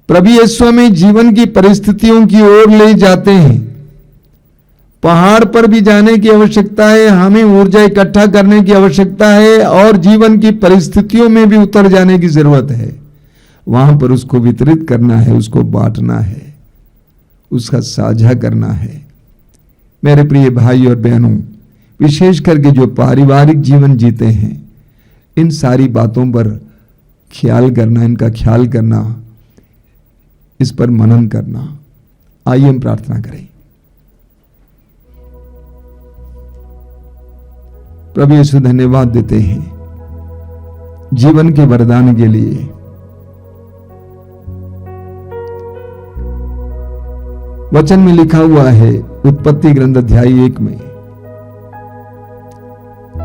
प्रभु यीशु हमें जीवन की परिस्थितियों की ओर ले जाते हैं। पहाड़ पर भी जाने की आवश्यकता है, हमें ऊर्जा इकट्ठा करने की आवश्यकता है और जीवन की परिस्थितियों में भी उतर जाने की जरूरत है। वहां पर उसको वितरित करना है, उसको बांटना है, उसका साझा करना है। मेरे प्रिय भाई और बहनों, विशेष करके जो पारिवारिक जीवन जीते हैं, इन सारी बातों पर ख्याल करना, इनका ख्याल करना, इस पर मनन करना। आइए हम प्रार्थना करें। प्रभु यीशु धन्यवाद देते हैं जीवन के वरदान के लिए। वचन में लिखा हुआ है, उत्पत्ति ग्रंथ अध्याय 1 में,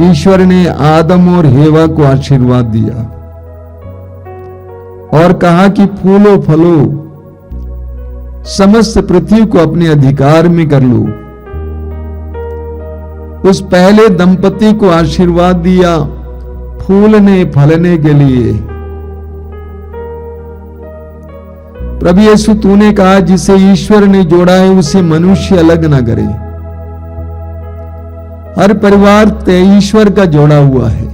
ईश्वर ने आदम और हेवा को आशीर्वाद दिया और कहा कि फूलो फलो, समस्त पृथ्वी को अपने अधिकार में कर लो। उस पहले दंपति को आशीर्वाद दिया फूलने फलने के लिए। प्रभु यीशु, तूने कहा जिसे ईश्वर ने जोड़ा है उसे मनुष्य अलग ना करे। हर परिवार ईश्वर का जोड़ा हुआ है,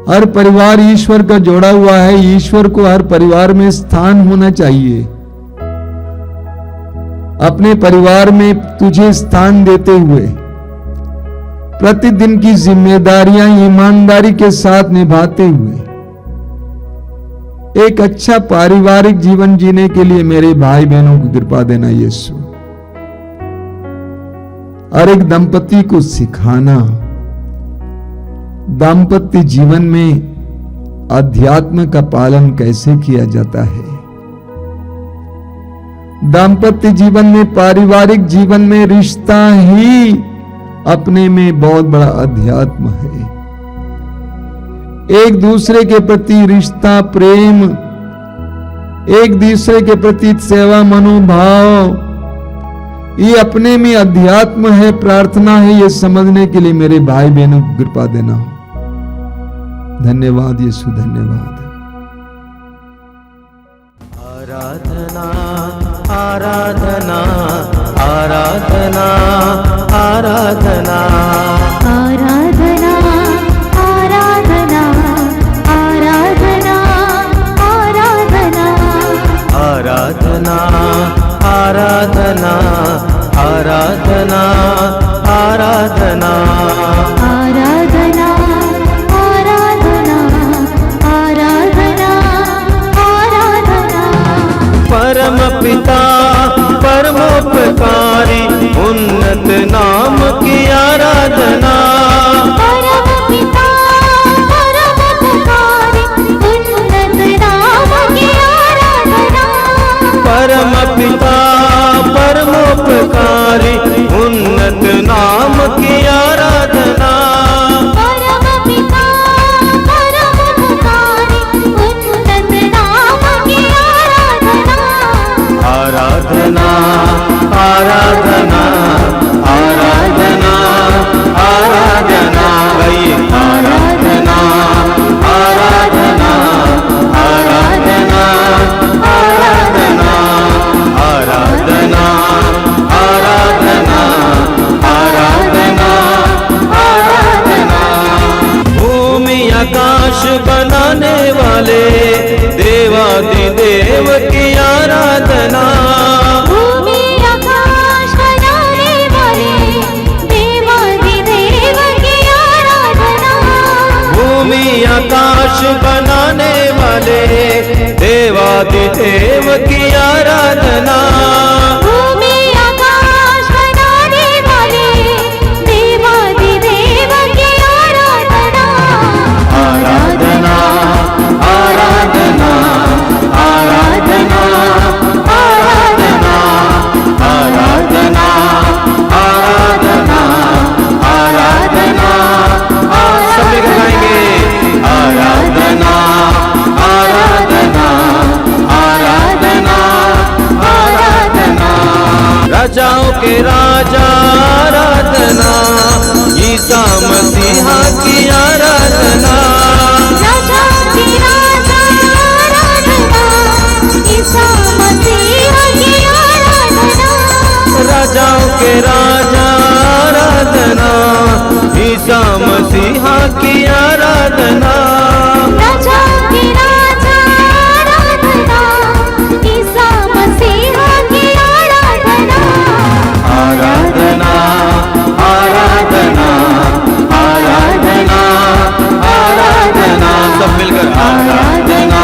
हर परिवार ईश्वर का जोड़ा हुआ है। ईश्वर को हर परिवार में स्थान होना चाहिए। अपने परिवार में तुझे स्थान देते हुए प्रतिदिन की जिम्मेदारियां ईमानदारी के साथ निभाते हुए एक अच्छा पारिवारिक जीवन जीने के लिए मेरे भाई बहनों को कृपा देना यीशु। और एक दंपति को सिखाना, दाम्पत्य जीवन में अध्यात्म का पालन कैसे किया जाता है। दाम्पत्य जीवन में, पारिवारिक जीवन में रिश्ता ही अपने में बहुत बड़ा अध्यात्म है। एक दूसरे के प्रति रिश्ता, प्रेम, एक दूसरे के प्रति सेवा मनोभाव, ये अपने में अध्यात्म है, प्रार्थना है। ये समझने के लिए मेरे भाई बहनों को कृपा देना। धन्यवाद यीशु, धन्यवाद। आराधना आराधना आराधना आराधना आराधना आराधना आराधना आराधना आराधना आराधना आराधना आराधना आराधना आराधना आराधना आराधना। परम पिता परमोपकारी उन्नत नाम की आराधना। परम पिता परमोपकारी उन्नत नाम की आराधना। परम पिता परमोपकारी उन्नत नाम की आराधना। परम पिता परमोपकारी उन्नत नाम की आराधना। आराधना आराधना आराधना आराधना गई आराधना आराधना आराधना आराधना आराधना आराधना आराधना आराधना। भूमि आकाश बनाने वाले देवादिदेव की आराधना। भूमि आकाश बनाने वाले देवादिदेव की आराधना। भूमि आकाश बनाने वाले देवादिदेव की आराधना। भूमि आकाश बनाने वाले देवादिदेव की आराधना। राजा आराधना, ईसा मसीहा की आराधना, राजा के राजा आराधना, ईसा मसीहा की आराधना, राजाओं के राजा आराधना, ईसा मसीहा की आराधना, राजा के राजा आराधना, ईसा मसीहा की आराधना, आराधना आराधना आराधना आराधना, सब मिलकर आराधना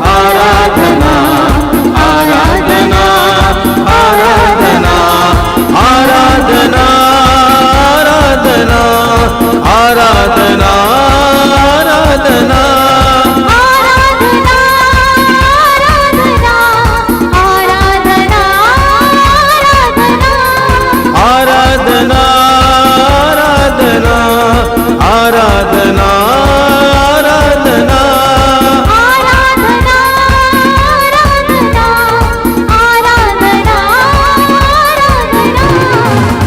आराधना आराधना आराधना आराधना आराधना आराधना आराधना आराधना आराधना आराधना आराधना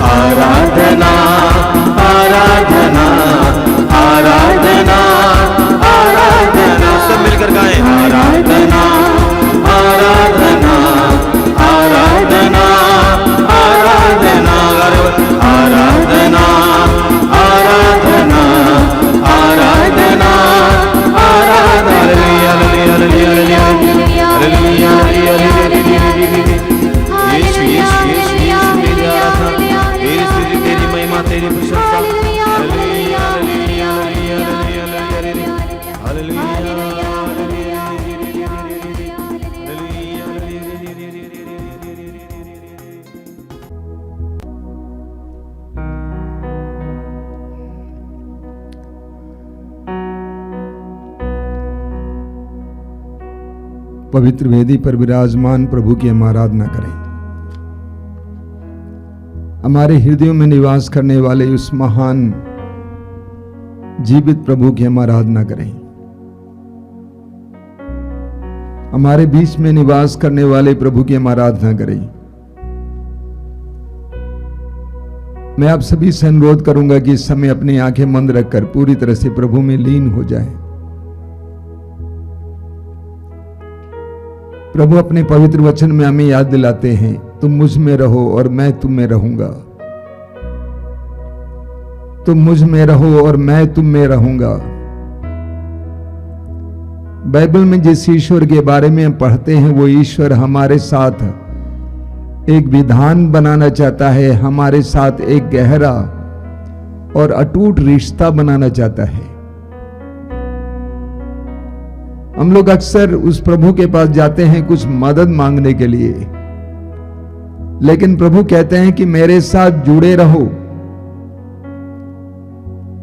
आराधना आराधना आराधना आराधना, सब मिलकर गाएं आराधना आराधना आराधना आराधना आराधना आराधना आराधना आराधना, हालेलुया हालेलुया हालेलुया हालेलुया हालेलुया, यीशु यीशु यीशु यीशु तेरी आराधना, तेरी स्तुति, तेरी महिमा, तेरी प्रशंसा, हालेलुया हालेलुया हालेलुया हालेलुया पवित्र वेदी पर विराजमान प्रभु की हम आराधना करें। हमारे हृदयों में निवास करने वाले उस महान जीवित प्रभु की हम आराधना करें। हमारे बीच में निवास करने वाले प्रभु की हम आराधना करें। मैं आप सभी से अनुरोध करूंगा कि इस समय अपनी आंखें बंद रखकर पूरी तरह से प्रभु में लीन हो जाएं। प्रभु अपने पवित्र वचन में हमें याद दिलाते हैं, तुम मुझ में रहो और मैं तुम में रहूंगा। तुम मुझ में रहो और मैं तुम में रहूंगा। बाइबल में जिस ईश्वर के बारे में हम पढ़ते हैं वो ईश्वर हमारे साथ एक विधान बनाना चाहता है, हमारे साथ एक गहरा और अटूट रिश्ता बनाना चाहता है। हम लोग अक्सर उस प्रभु के पास जाते हैं कुछ मदद मांगने के लिए, लेकिन प्रभु कहते हैं कि मेरे साथ जुड़े रहो,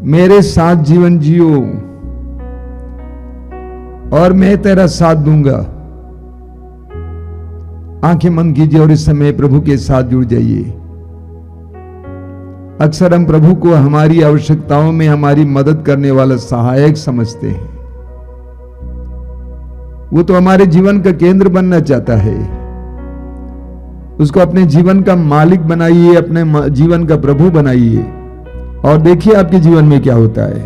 मेरे साथ जीवन जियो और मैं तेरा साथ दूंगा। आंखें बंद कीजिए और इस समय प्रभु के साथ जुड़ जाइए। अक्सर हम प्रभु को हमारी आवश्यकताओं में हमारी मदद करने वाला सहायक समझते हैं। वो तो हमारे जीवन का केंद्र बनना चाहता है। उसको अपने जीवन का मालिक बनाइए, अपने जीवन का प्रभु बनाइए और देखिए आपके जीवन में क्या होता है।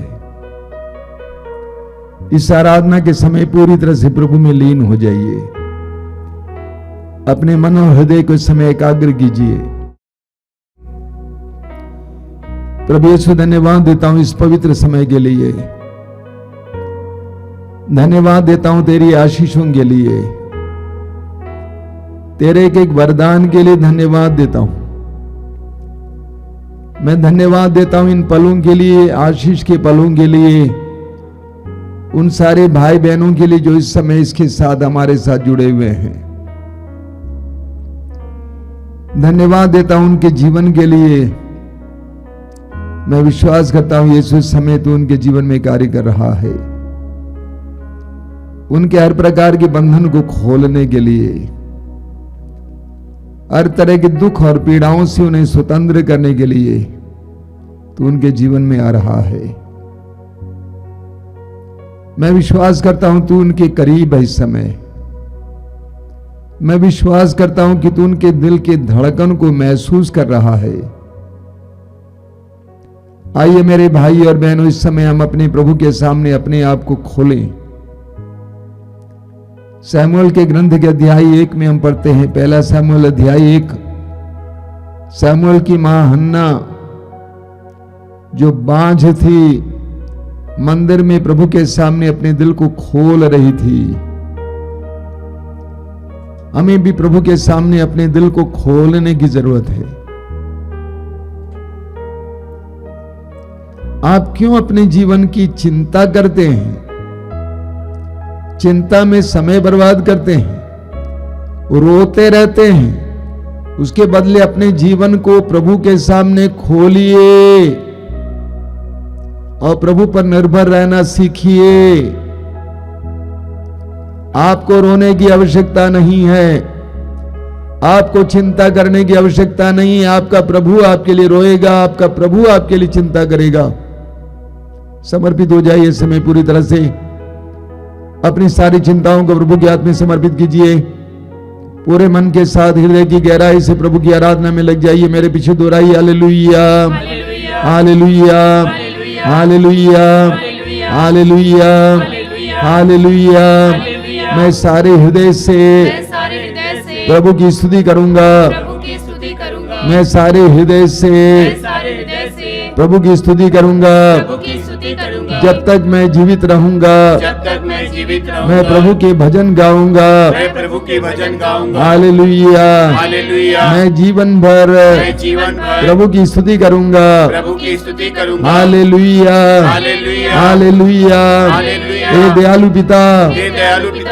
इस आराधना के समय पूरी तरह से प्रभु में लीन हो जाइए। अपने मन और हृदय को इस समय एकाग्र कीजिए। प्रभु यीशु धन्यवाद देता हूं इस पवित्र समय के लिए, धन्यवाद देता हूं तेरी आशीषों के लिए, तेरे एक एक वरदान के लिए धन्यवाद देता हूं। मैं धन्यवाद देता हूं इन पलों के लिए, आशीष के पलों के लिए, उन सारे भाई बहनों के लिए जो इस समय इसके साथ हमारे साथ जुड़े हुए हैं। धन्यवाद देता हूं उनके जीवन के लिए। मैं विश्वास करता हूं यीशु इस समय तू उनके जीवन में कार्य कर रहा है, उनके हर प्रकार के बंधन को खोलने के लिए, हर तरह के दुख और पीड़ाओं से उन्हें स्वतंत्र करने के लिए तू उनके जीवन में आ रहा है। मैं विश्वास करता हूं तू उनके करीब है इस समय। मैं विश्वास करता हूं कि तू उनके दिल के धड़कन को महसूस कर रहा है। आइए मेरे भाई और बहनों, इस समय हम अपने प्रभु के सामने अपने आप को खोलें। शमूएल के ग्रंथ के अध्याय 1 में हम पढ़ते हैं, पहला शमूएल अध्याय 1। शमूएल की मां हन्ना जो बांझ थी, मंदिर में प्रभु के सामने अपने दिल को खोल रही थी। हमें भी प्रभु के सामने अपने दिल को खोलने की जरूरत है। आप क्यों अपने जीवन की चिंता करते हैं? चिंता में समय बर्बाद करते हैं, रोते रहते हैं। उसके बदले अपने जीवन को प्रभु के सामने खोलिए और प्रभु पर निर्भर रहना सीखिए। आपको रोने की आवश्यकता नहीं है, आपको चिंता करने की आवश्यकता नहीं है। आपका प्रभु आपके लिए रोएगा, आपका प्रभु आपके लिए चिंता करेगा। समर्पित हो जाइए इस समय पूरी तरह से। अपनी सारी चिंताओं को प्रभु के हाथ में समर्पित कीजिए। पूरे मन के साथ हृदय की गहराई से प्रभु की आराधना में लग जाइए। मेरे पीछे दोहराइए, हालेलुया, हालेलुया, हालेलुया, हालेलुया, हालेलुया। मैं सारे हृदय से प्रभु की स्तुति करूंगा। मैं सारे हृदय से प्रभु की स्तुति करूंगा। जब तक मैं जीवित रहूंगा, मैं प्रभु के भजन गाऊंगा। हालेलुया, मैं जीवन भर प्रभु की स्तुति करूंगा। हालेलुया, हालेलुया। हे दयालु पिता,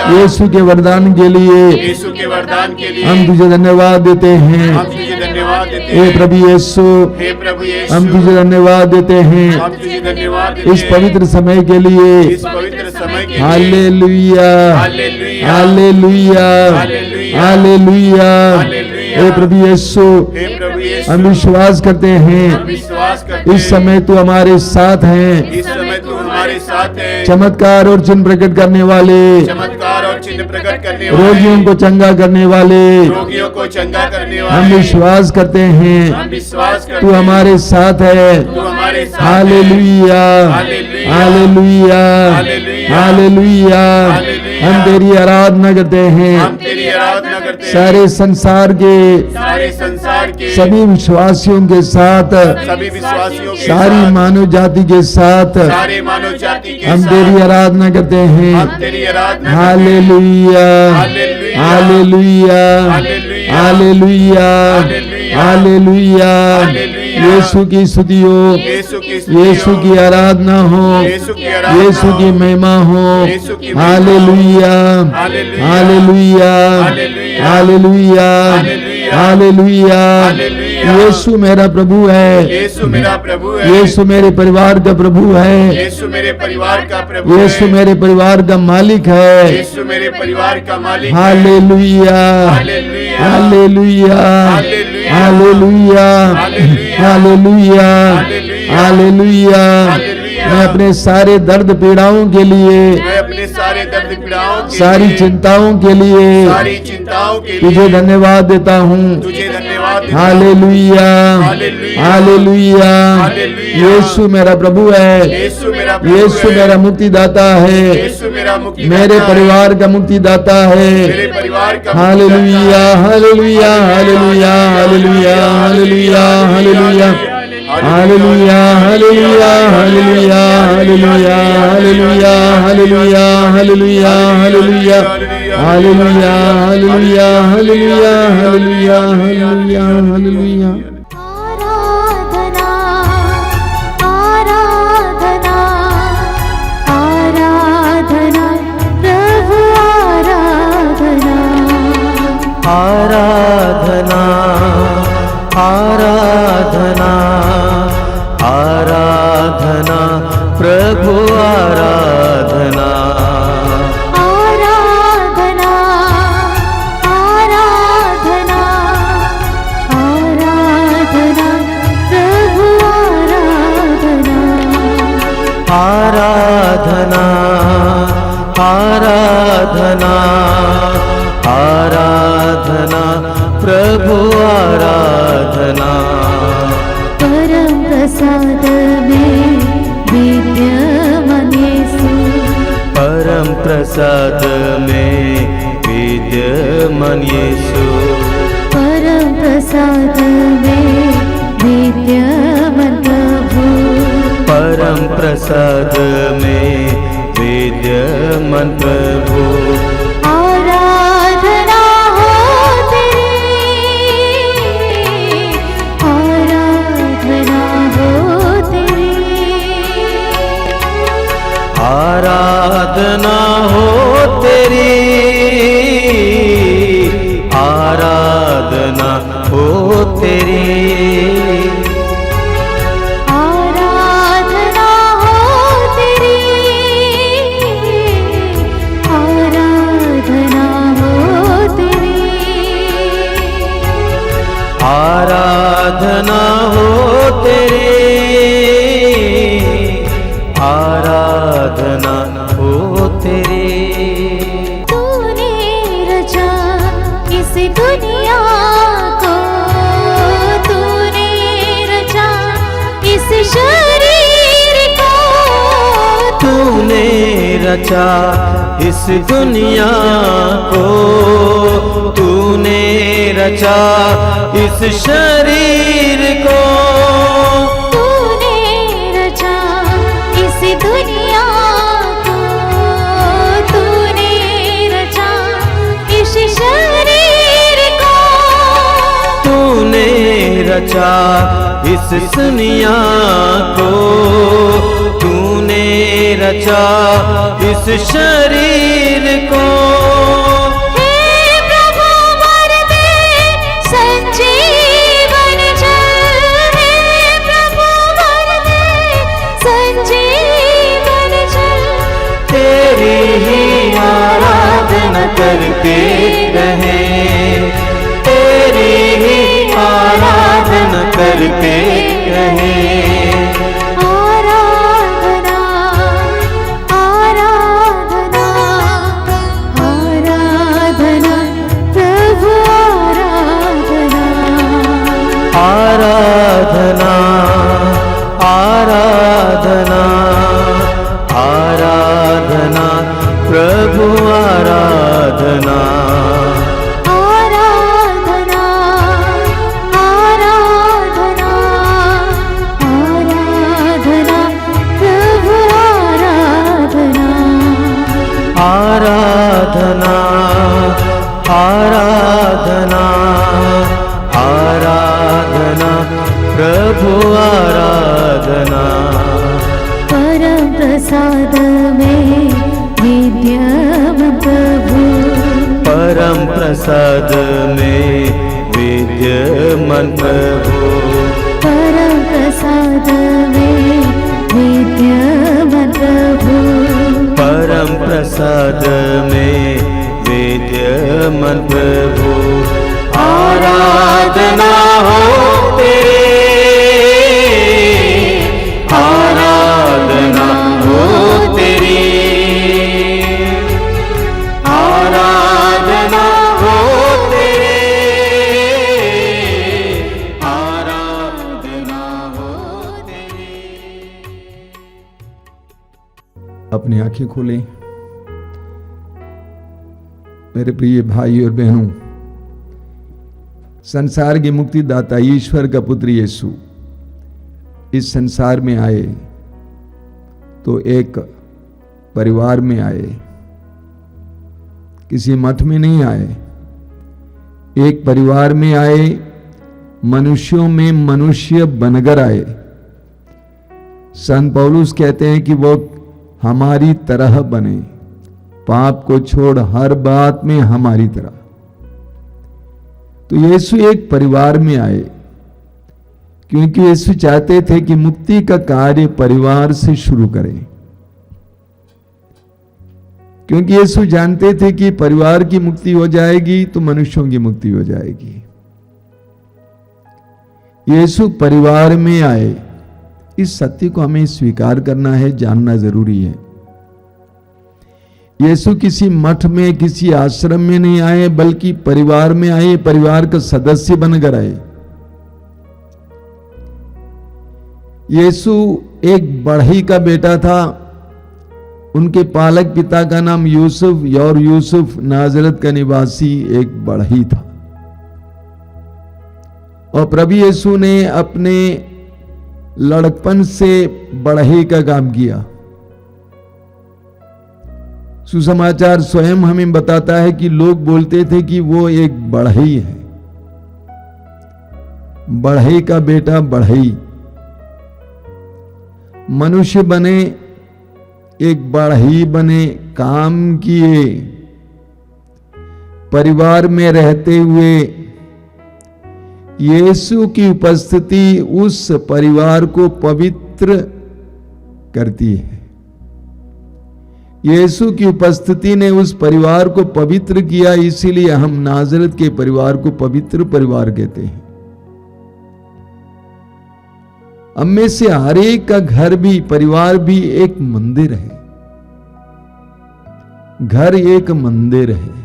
यीशु के वरदान के लिए हम तुझे धन्यवाद देते हैं। हे प्रभु यीशु, हम तुझे धन्यवाद देते हैं इस पवित्र समय के लिए। हालेलुया, हालेलुया, हालेलुया। हे प्रभु यीशु, हम विश्वास करते हैं इस समय तू हमारे साथ है। चमत्कार और चिन्ह प्रकट करने वाले, रोगियों को चंगा करने वाले, हम विश्वास करते हैं तू हमारे साथ है। हालेलुया, हालेलुया, हालेलुया। हम तेरी आराधना करते हैं। सारे संसार के सभी विश्वासियों के साथ, सारी मानव जाति के साथ हम तेरी आराधना करते हैं। हालेलुया, हालेलुया, हालेलुया, हालेलुया। यीशु की स्तुति हो, यीशु की आराधना हो, यीशु की महिमा हो। हालेलुया, हालेलुया, हालेलुया, हालेलुया। यीशु मेरा प्रभु है, यीशु मेरा प्रभु है, यीशु मेरे परिवार का प्रभु है, यीशु मेरे परिवार का प्रभु, यीशु मेरे परिवार का मालिक है। यीशु मेरे परिवार का मालिक। हालेलुया, हालेलुया, हालेलुया, हालेलुया, हालेलुया। मैं अपने सारे दर्द पीड़ाओं के लिए, मैं अपने सारे दर्द पीड़ाओं के सारी लिए, चिंताओं के लिए सारी चिंताओं के तुझे लिए धन्यवाद देता हूँ। तुझे धन्यवाद देता हूँ। हालेलुया, हालेलुया, हालेलुया। हालेलुया। यीशु मेरा प्रभु है, यीशु मेरा प्रभु यीशु है, मेरा मुक्तिदाता है, यीशु मेरा मुक्तिदाता मेरे है, परिवार का मुक्तिदाता है। मेरे परिवार का हालेलुया, हालेलुया, हालेलुया, हालेलुया, हालेलुया, हालेलुया, हालेलुया, हालेलुया, हालेलुया, हालेलुया, हालेलुया, हालेलुया, हालेलुया, हालेलुया, हालेलुया, हालेलुया, हालेलुया, हालेलुया, हालेलुया, हालेलुया। आराधना, आराधना, आराधना, प्रभु आराधना। आराधना, आराधना, आराधना, प्रभु आराधना। आराधना, आराधना, आराधना, प्रभु आराधना। आराधना, आराधना, आराधना, प्रभु आराधना। परम प्रसाद में विद्यमान यीशु, परम प्रसाद में विद्यमान यीशु, परम प्रसाद में विद्यमान प्रभु, परम प्रसाद में विद्यमान प्रभु। आराधना हो तेरी, आराधना हो तेरी, आराधना हो तेरी, आराधना हो तेरी, आराधना हो तेरी, आराधना हो तेरी, आराधना हो तेरी, आराधना हो तेरी। तूने रचा इस दुनिया को, तूने रचा इस शरीर को, तूने रचा इस दुनिया को, तूने रचा इस शरीर को, तूने रचा इस दुनिया को, तूने रचा इस शरीर को, तूने रचा इस दुनिया को, तूने रचा इस शरीर को। हे प्रभु वर दे संजीवन जल, हे प्रभु वर दे संजीवन जल, तेरी ही आराधना करते रहे, तेरी ही आराधना करते रहे। आराधना, आराधना, आराधना प्रभु आराधना, आराधना, आराधना, आराधना प्रभु आराधना। आराधना, आराधना, आराधना प्रभु आराधना, आराधना, आराधना, आराधना प्रभु आराधना। परम प्रसाद में विद्यमान प्रभु, परम प्रसाद में विद्यमान प्रभु, परम प्रसाद में विद्यमान प्रभु, परम प्रसाद में विद्यमान प्रभु। आराधना हो तेरी, आराधना हो तेरी, आराधना हो तेरी, आराधना हो तेरी। अपनी आंखें खोलें। मेरे प्रिय भाई और बहनों, संसार के मुक्तिदाता ईश्वर का पुत्र यीशु इस संसार में आए तो एक परिवार में आए, किसी मठ में नहीं आए, एक परिवार में आए, मनुष्यों में मनुष्य बनकर आए। संत पौलुस कहते हैं कि वो हमारी तरह बने, पाप को छोड़ हर बात में हमारी तरह। तो यीशु एक परिवार में आए, क्योंकि यीशु चाहते थे कि मुक्ति का कार्य परिवार से शुरू करें, क्योंकि यीशु जानते थे कि परिवार की मुक्ति हो जाएगी तो मनुष्यों की मुक्ति हो जाएगी। यीशु परिवार में आए, इस सत्य को हमें स्वीकार करना है, जानना जरूरी है। यीशु किसी मठ में, किसी आश्रम में नहीं आए, बल्कि परिवार में आए, परिवार का सदस्य बनकर आए। यीशु एक बढ़ई का बेटा था। उनके पालक पिता का नाम यूसुफ, और यूसुफ नाजरत का निवासी एक बढ़ई था। और प्रभु यीशु ने अपने लड़कपन से बढ़ई का काम किया। सुसमाचार स्वयं हमें बताता है कि लोग बोलते थे कि वो एक बढ़ई है, बढ़ई का बेटा बढ़ई। मनुष्य बने, एक बढ़ई बने, काम किए, परिवार में रहते हुए यीशु की उपस्थिति उस परिवार को पवित्र करती है। यीशु की उपस्थिति ने उस परिवार को पवित्र किया, इसीलिए हम नाजरत के परिवार को पवित्र परिवार कहते हैं। हम में से हर एक का घर भी, परिवार भी एक मंदिर है। घर एक मंदिर है,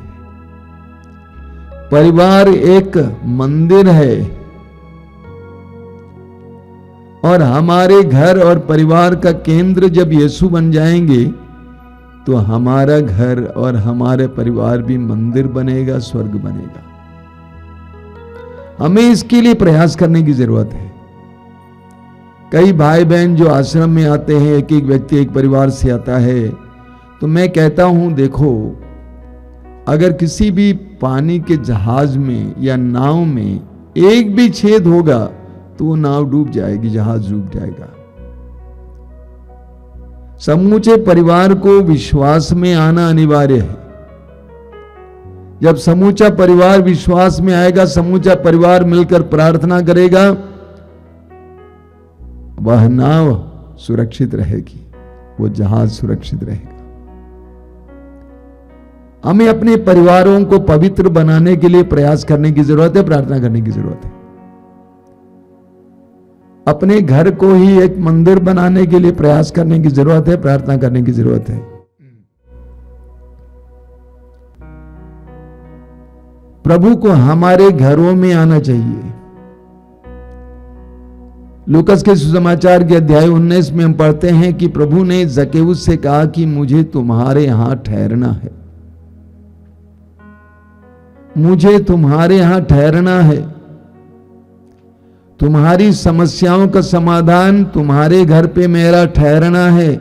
परिवार एक मंदिर है। और हमारे घर और परिवार का केंद्र जब यीशु बन जाएंगे तो हमारा घर और हमारे परिवार भी मंदिर बनेगा, स्वर्ग बनेगा। हमें इसके लिए प्रयास करने की जरूरत है। कई भाई बहन जो आश्रम में आते हैं, एक एक व्यक्ति एक परिवार से आता है, तो मैं कहता हूं देखो, अगर किसी भी पानी के जहाज में या नाव में एक भी छेद होगा तो वो नाव डूब जाएगी, जहाज डूब जाएगा। समूचे परिवार को विश्वास में आना अनिवार्य है। जब समूचा परिवार विश्वास में आएगा, समूचा परिवार मिलकर प्रार्थना करेगा, वह नाव सुरक्षित रहेगी, वो जहाज सुरक्षित रहेगा। हमें अपने परिवारों को पवित्र बनाने के लिए प्रयास करने की जरूरत है, प्रार्थना करने की जरूरत है। अपने घर को ही एक मंदिर बनाने के लिए प्रयास करने की जरूरत है, प्रार्थना करने की जरूरत है। प्रभु को हमारे घरों में आना चाहिए। लूकस के सुसमाचार के अध्याय 19 में हम पढ़ते हैं कि प्रभु ने जकेउस से कहा कि मुझे तुम्हारे यहां ठहरना है, मुझे तुम्हारे यहां ठहरना है। तुम्हारी समस्याओं का समाधान तुम्हारे घर पे मेरा ठहरना है।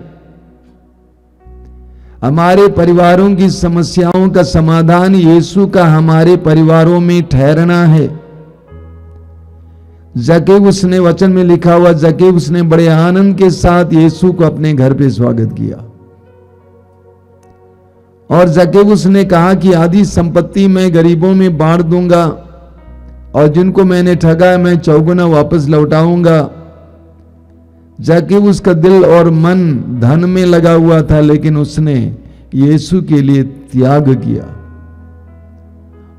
हमारे परिवारों की समस्याओं का समाधान यीशु का हमारे परिवारों में ठहरना है। जकेउस ने, वचन में लिखा हुआ, जकेउस ने बड़े आनंद के साथ यीशु को अपने घर पे स्वागत किया। और जकेउस ने कहा कि आधी संपत्ति मैं गरीबों में बांट दूंगा, और जिनको मैंने ठगा मैं चौगुना वापस लौटाऊंगा। जकेउस का दिल और मन धन में लगा हुआ था, लेकिन उसने यीशु के लिए त्याग किया।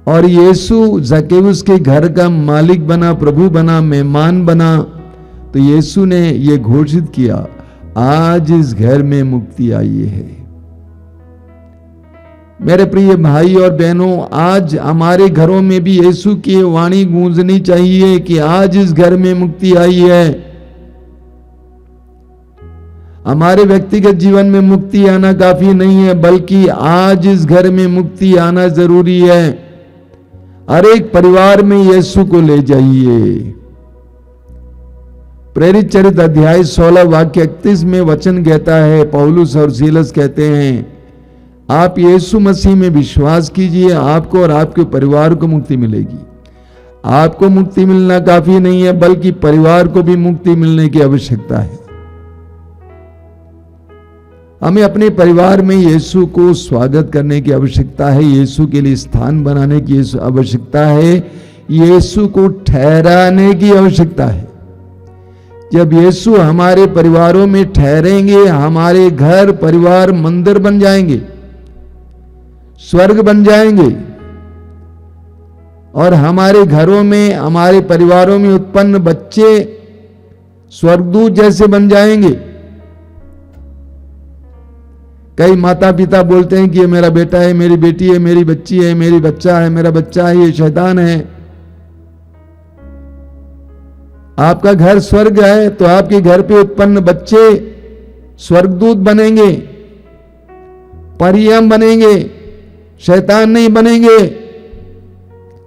और यीशु जकेउस के घर का मालिक बना, प्रभु बना, मेहमान बना। तो यीशु ने यह घोषित किया, आज इस घर में मुक्ति आई है। मेरे प्रिय भाई और बहनों, आज हमारे घरों में भी यीशु की वाणी गूंजनी चाहिए कि आज इस घर में मुक्ति आई है। हमारे व्यक्तिगत जीवन में मुक्ति आना काफी नहीं है, बल्कि आज इस घर में मुक्ति आना जरूरी है। हर एक परिवार में यीशु को ले जाइए। प्रेरित चरित अध्याय 16 वाक्य 31 में वचन कहता है, पौलुस और सीलस कहते हैं, आप यीशु मसीह में विश्वास कीजिए, आपको और आपके परिवार को मुक्ति मिलेगी। आपको मुक्ति मिलना काफी नहीं है, बल्कि परिवार को भी मुक्ति मिलने की आवश्यकता है। हमें अपने परिवार में यीशु को स्वागत करने की आवश्यकता है, यीशु के लिए स्थान बनाने की आवश्यकता है, यीशु को ठहराने की आवश्यकता है। जब यीशु हमारे परिवारों में ठहरेंगे, हमारे घर परिवार मंदिर बन जाएंगे, स्वर्ग बन जाएंगे। और हमारे घरों में, हमारे परिवारों में उत्पन्न बच्चे स्वर्गदूत जैसे बन जाएंगे। कई माता पिता बोलते हैं कि ये मेरा बेटा है, मेरी बेटी है, मेरी बच्ची है, मेरी बच्चा है, मेरा बच्चा है, ये शैतान है। आपका घर स्वर्ग है तो आपके घर पे उत्पन्न बच्चे स्वर्गदूत बनेंगे, परियम बनेंगे, शैतान नहीं बनेंगे।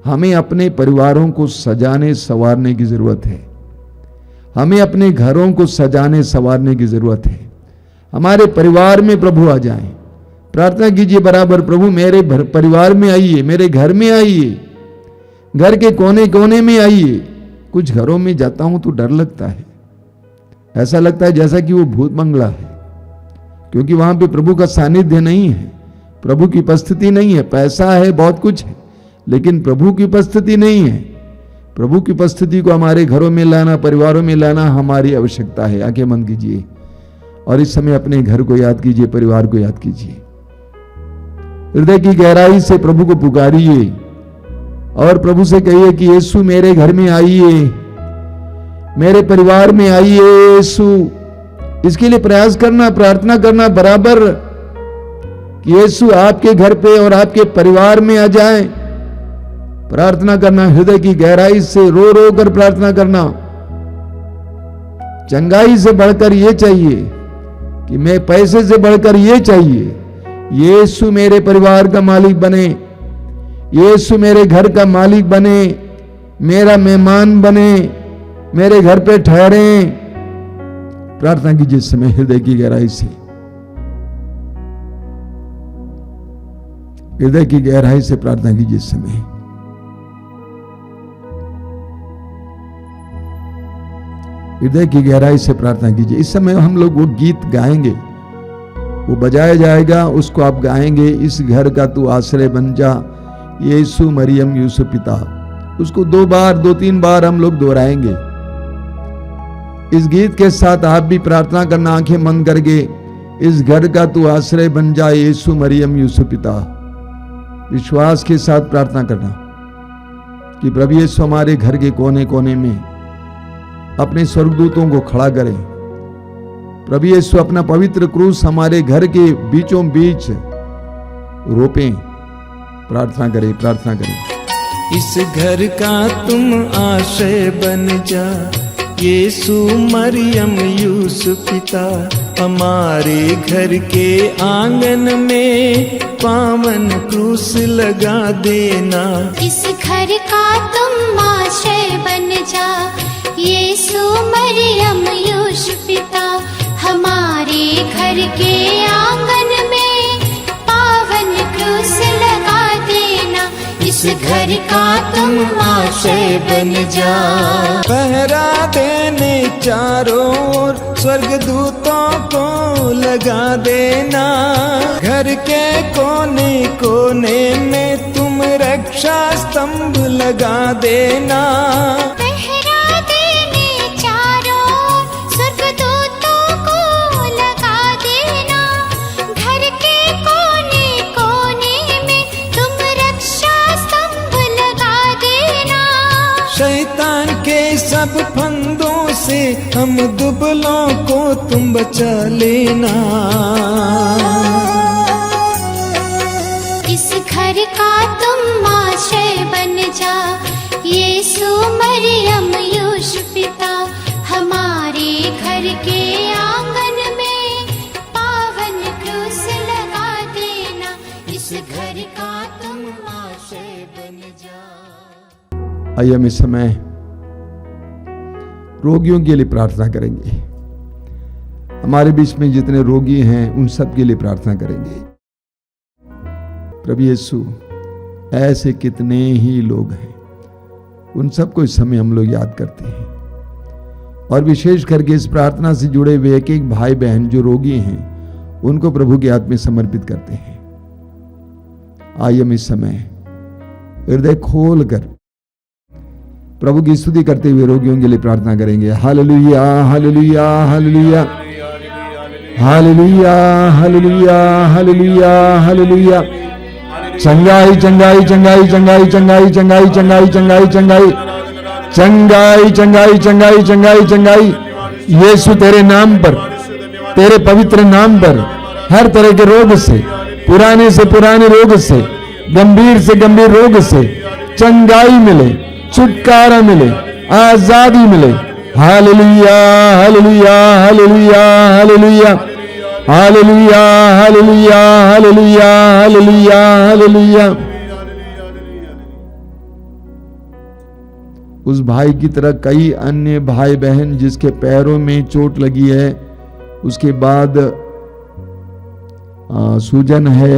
हमें अपने परिवारों को सजाने संवारने की जरूरत है। हमें अपने घरों को सजाने संवारने की जरूरत है। हमारे परिवार में प्रभु आ जाएं। प्रार्थना कीजिए बराबर, प्रभु मेरे परिवार में आइए, मेरे घर में आइए, घर के कोने कोने में आइए। कुछ घरों में जाता हूं तो डर लगता है, ऐसा लगता है जैसा कि वो भूत बंगला है, क्योंकि वहां पे प्रभु का सानिध्य नहीं है, प्रभु की उपस्थिति नहीं है। पैसा है, बहुत कुछ है, लेकिन प्रभु की उपस्थिति नहीं है। प्रभु की उपस्थिति को हमारे घरों में लाना, परिवारों में लाना हमारी आवश्यकता है। आंखें बंद कीजिए और इस समय अपने घर को याद कीजिए, परिवार को याद कीजिए। हृदय की गहराई से प्रभु को पुकारिए और प्रभु से कहिए कि यीशु मेरे घर में आइए, मेरे परिवार में आइए यीशु। इसके लिए प्रयास करना, प्रार्थना करना बराबर कि यीशु आपके घर पे और आपके परिवार में आ जाए। प्रार्थना करना, हृदय की गहराई से रो रो कर प्रार्थना करना। चंगाई से बढ़कर ये चाहिए कि मैं पैसे से बढ़कर ये चाहिए, यीशु मेरे परिवार का मालिक बने, यीशु मेरे घर का मालिक बने, मेरा मेहमान बने, मेरे घर पे ठहरे। प्रार्थना कीजिए इस समय हृदय की गहराई से, हृदय की गहराई से प्रार्थना कीजिए इस समय। हृदय की गहराई से प्रार्थना कीजिए। इस समय हम लोग वो गीत गाएंगे, वो बजाया जाएगा, उसको आप गाएंगे। इस घर का तू आश्रय बन जा, यीशु मरियम यूसुफ पिता। उसको 2 बार 2-3 बार हम लोग दोहराएंगे। इस गीत के साथ आप भी प्रार्थना करना आंखें बंद करके, इस घर का तू आश्रय बन जा, यीशु मरियम यूसुफ पिता। विश्वास के साथ प्रार्थना करना कि प्रभु यीशु हमारे घर के कोने कोने में अपने स्वर्गदूतों को खड़ा करें। प्रभु यीशु अपना पवित्र क्रूस हमारे घर के बीचों बीच रोपें। प्रार्थना करें, प्रार्थना करें। इस घर का तुम आश्रय बन जा, यीशु मरियम यूसुफ पिता। हमारे घर के आंगन में पावन क्रूस लगा देना। इस घर का तुम आश्रय बन जा, यीशु मरियम यूसुफ पिता। हमारे घर के आंगन में पावन क्रूस लगा देना। इस घर का तुम आश्रय बन जा। पहरा देने चारों ओर स्वर्गदूतों को लगा देना। घर के कोने कोने में तुम रक्षा स्तंभ लगा देना। पहरा देने चारों ओर स्वर्गदूतों को लगा देना। घर के कोने कोने में तुम रक्षा स्तंभ लगा देना। शैतान के सब फंदों से हम दुबलों को तुम बचा लेना। इस घर का तुम आश्रय बन जा, यीशु मरियम यूसुफ पिता। हमारे घर के आंगन में पावन क्रूस लगा देना। इस घर का तुम आश्रय बन जा। आइए हम इस समय रोगियों के लिए प्रार्थना करेंगे। हमारे बीच में जितने रोगी हैं उन सब के लिए प्रार्थना करेंगे। प्रभु यीशु, ऐसे कितने ही लोग हैं, उन सबको इस समय हम लोग याद करते हैं और विशेष करके इस प्रार्थना से जुड़े हुए एक एक भाई बहन जो रोगी हैं उनको प्रभु के हाथ में समर्पित करते हैं। आइए हम इस समय हृदय खोल कर प्रभु की स्तुति करते हुए रोगियों के लिए प्रार्थना करेंगे। हालेलुया, हालेलुया, हालेलुया, हालेलुया, हालेलुया, हालेलुया, हालेलुया। चंगाई, चंगाई, चंगाई, चंगाई, चंगाई, चंगाई, चंगाई, चंगाई, चंगाई, चंगाई, चंगाई, चंगाई, चंगाई, चंगाई। यीशु तेरे नाम पर, तेरे पवित्र नाम पर हर तरह के रोग से पुराने रोग से गंभीर रोग से चंगाई मिले, छुटकारा मिले, आजादी मिले। हालेलुया हालेलुया हालेलुया हालेलुया हालेलुया हालेलुया हालेलुया हालेलुया हालेलुया। उस भाई की तरह कई अन्य भाई बहन जिसके पैरों में चोट लगी है, उसके बाद सूजन है,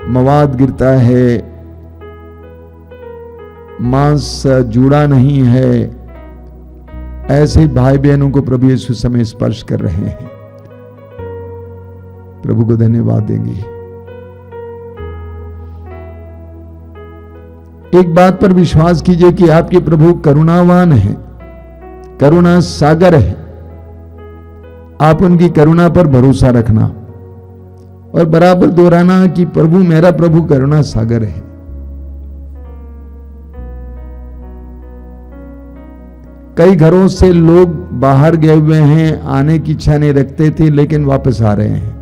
मवाद गिरता है, मांस जुड़ा नहीं है, ऐसे भाई बहनों को प्रभु यीशु समय स्पर्श कर रहे हैं। प्रभु को धन्यवाद देंगे। एक बात पर विश्वास कीजिए कि आपके प्रभु करुणावान है, करुणा सागर है। आप उनकी करुणा पर भरोसा रखना और बराबर दोहराना कि प्रभु, मेरा प्रभु करुणा सागर है। कई घरों से लोग बाहर गए हुए हैं, आने की इच्छा नहीं रखते थे, लेकिन वापस आ रहे हैं।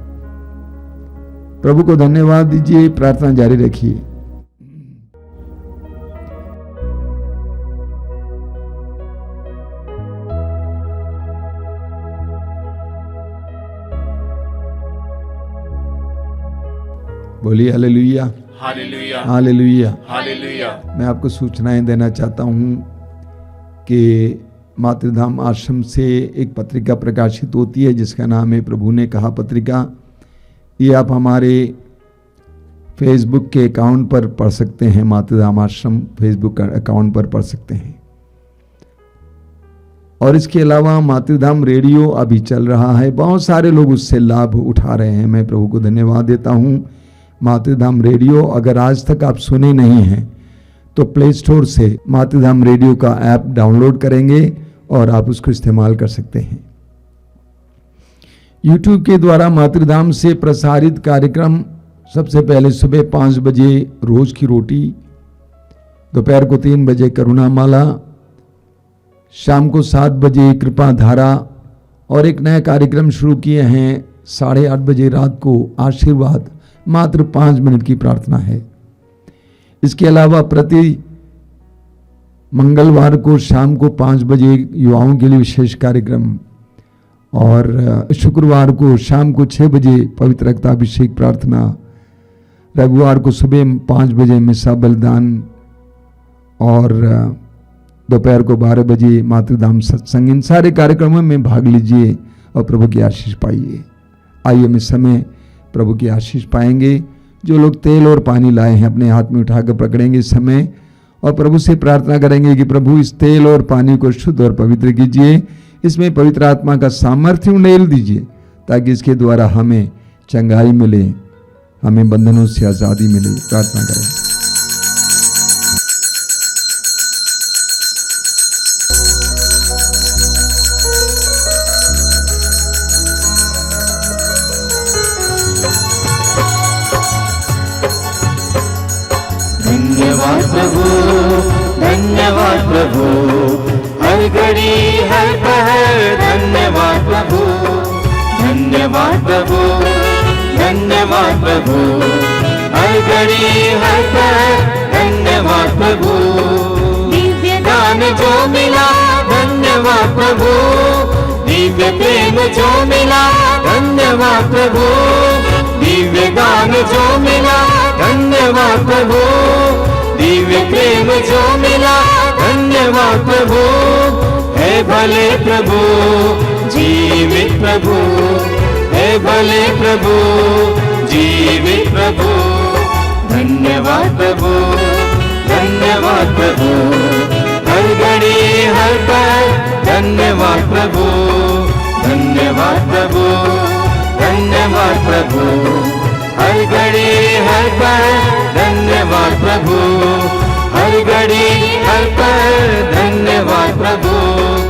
प्रभु को धन्यवाद दीजिए, प्रार्थना जारी रखिए। बोलिए हालेलुया हालेलुया हालेलुया। हालेलुया। मैं आपको सूचनाएं देना चाहता हूं कि मातृधाम आश्रम से एक पत्रिका प्रकाशित होती है जिसका नाम है प्रभु ने कहा पत्रिका। ये आप हमारे फेसबुक के अकाउंट पर पढ़ सकते हैं, मातृधाम आश्रम फेसबुक अकाउंट पर पढ़ सकते हैं। और इसके अलावा मातृधाम रेडियो अभी चल रहा है, बहुत सारे लोग उससे लाभ उठा रहे हैं। मैं प्रभु को धन्यवाद देता हूं। मातृधाम रेडियो अगर आज तक आप सुने नहीं हैं तो प्ले स्टोर से मातृधाम रेडियो का ऐप डाउनलोड करेंगे और आप उसको इस्तेमाल कर सकते हैं। यूट्यूब के द्वारा मातृधाम से प्रसारित कार्यक्रम सबसे पहले सुबह 5 बजे रोज की रोटी, दोपहर को 3 बजे करुणा माला, शाम को 7 बजे कृपा धारा और एक नया कार्यक्रम शुरू किए हैं 8:30 बजे रात को आशीर्वाद, मात्र 5 मिनट की प्रार्थना है। इसके अलावा प्रति मंगलवार को शाम को 5 बजे युवाओं के लिए विशेष कार्यक्रम और शुक्रवार को शाम को 6 बजे पवित्र रक्ताभिषेक प्रार्थना, रविवार को सुबह 5 बजे मिसा बलिदान और दोपहर को 12 बजे मातृधाम सत्संग। इन सारे कार्यक्रमों में भाग लीजिए और प्रभु की आशीष पाइए। आइए हम इस समय प्रभु की आशीष पाएंगे। जो लोग तेल और पानी लाए हैं अपने हाथ में उठाकर पकड़ेंगे इस समय और प्रभु से प्रार्थना करेंगे कि प्रभु इस तेल और पानी को शुद्ध और पवित्र कीजिए, इसमें पवित्र आत्मा का सामर्थ्य उंडेल दीजिए ताकि इसके द्वारा हमें चंगाई मिले, हमें बंधनों से आज़ादी मिले। प्रार्थना करें। धन्यवाद प्रभु, धन्यवाद प्रभु, हर घड़ी हर पहर धन्यवाद प्रभु, धन्यवाद प्रभु, धन्यवाद प्रभु, हर घड़ी हर पहर धन्यवाद प्रभु। दिव्य दान जो मिला धन्यवाद प्रभु, दिव्य प्रेम जो मिला धन्यवाद प्रभु, दिव्य दान जो मिला धन्यवाद प्रभु, दिव्य प्रेम जो मिला धन्यवाद प्रभु। है भले प्रभु जीवित प्रभु, है भले प्रभु जीवित प्रभु। धन्यवाद प्रभु, धन्यवाद प्रभु, हर घड़ी हर पल धन्यवाद प्रभु, धन्यवाद प्रभु, धन्यवाद प्रभु, हर घड़ी हर पल धन्यवाद प्रभु, हर घड़ी हर पल धन्यवाद प्रभु।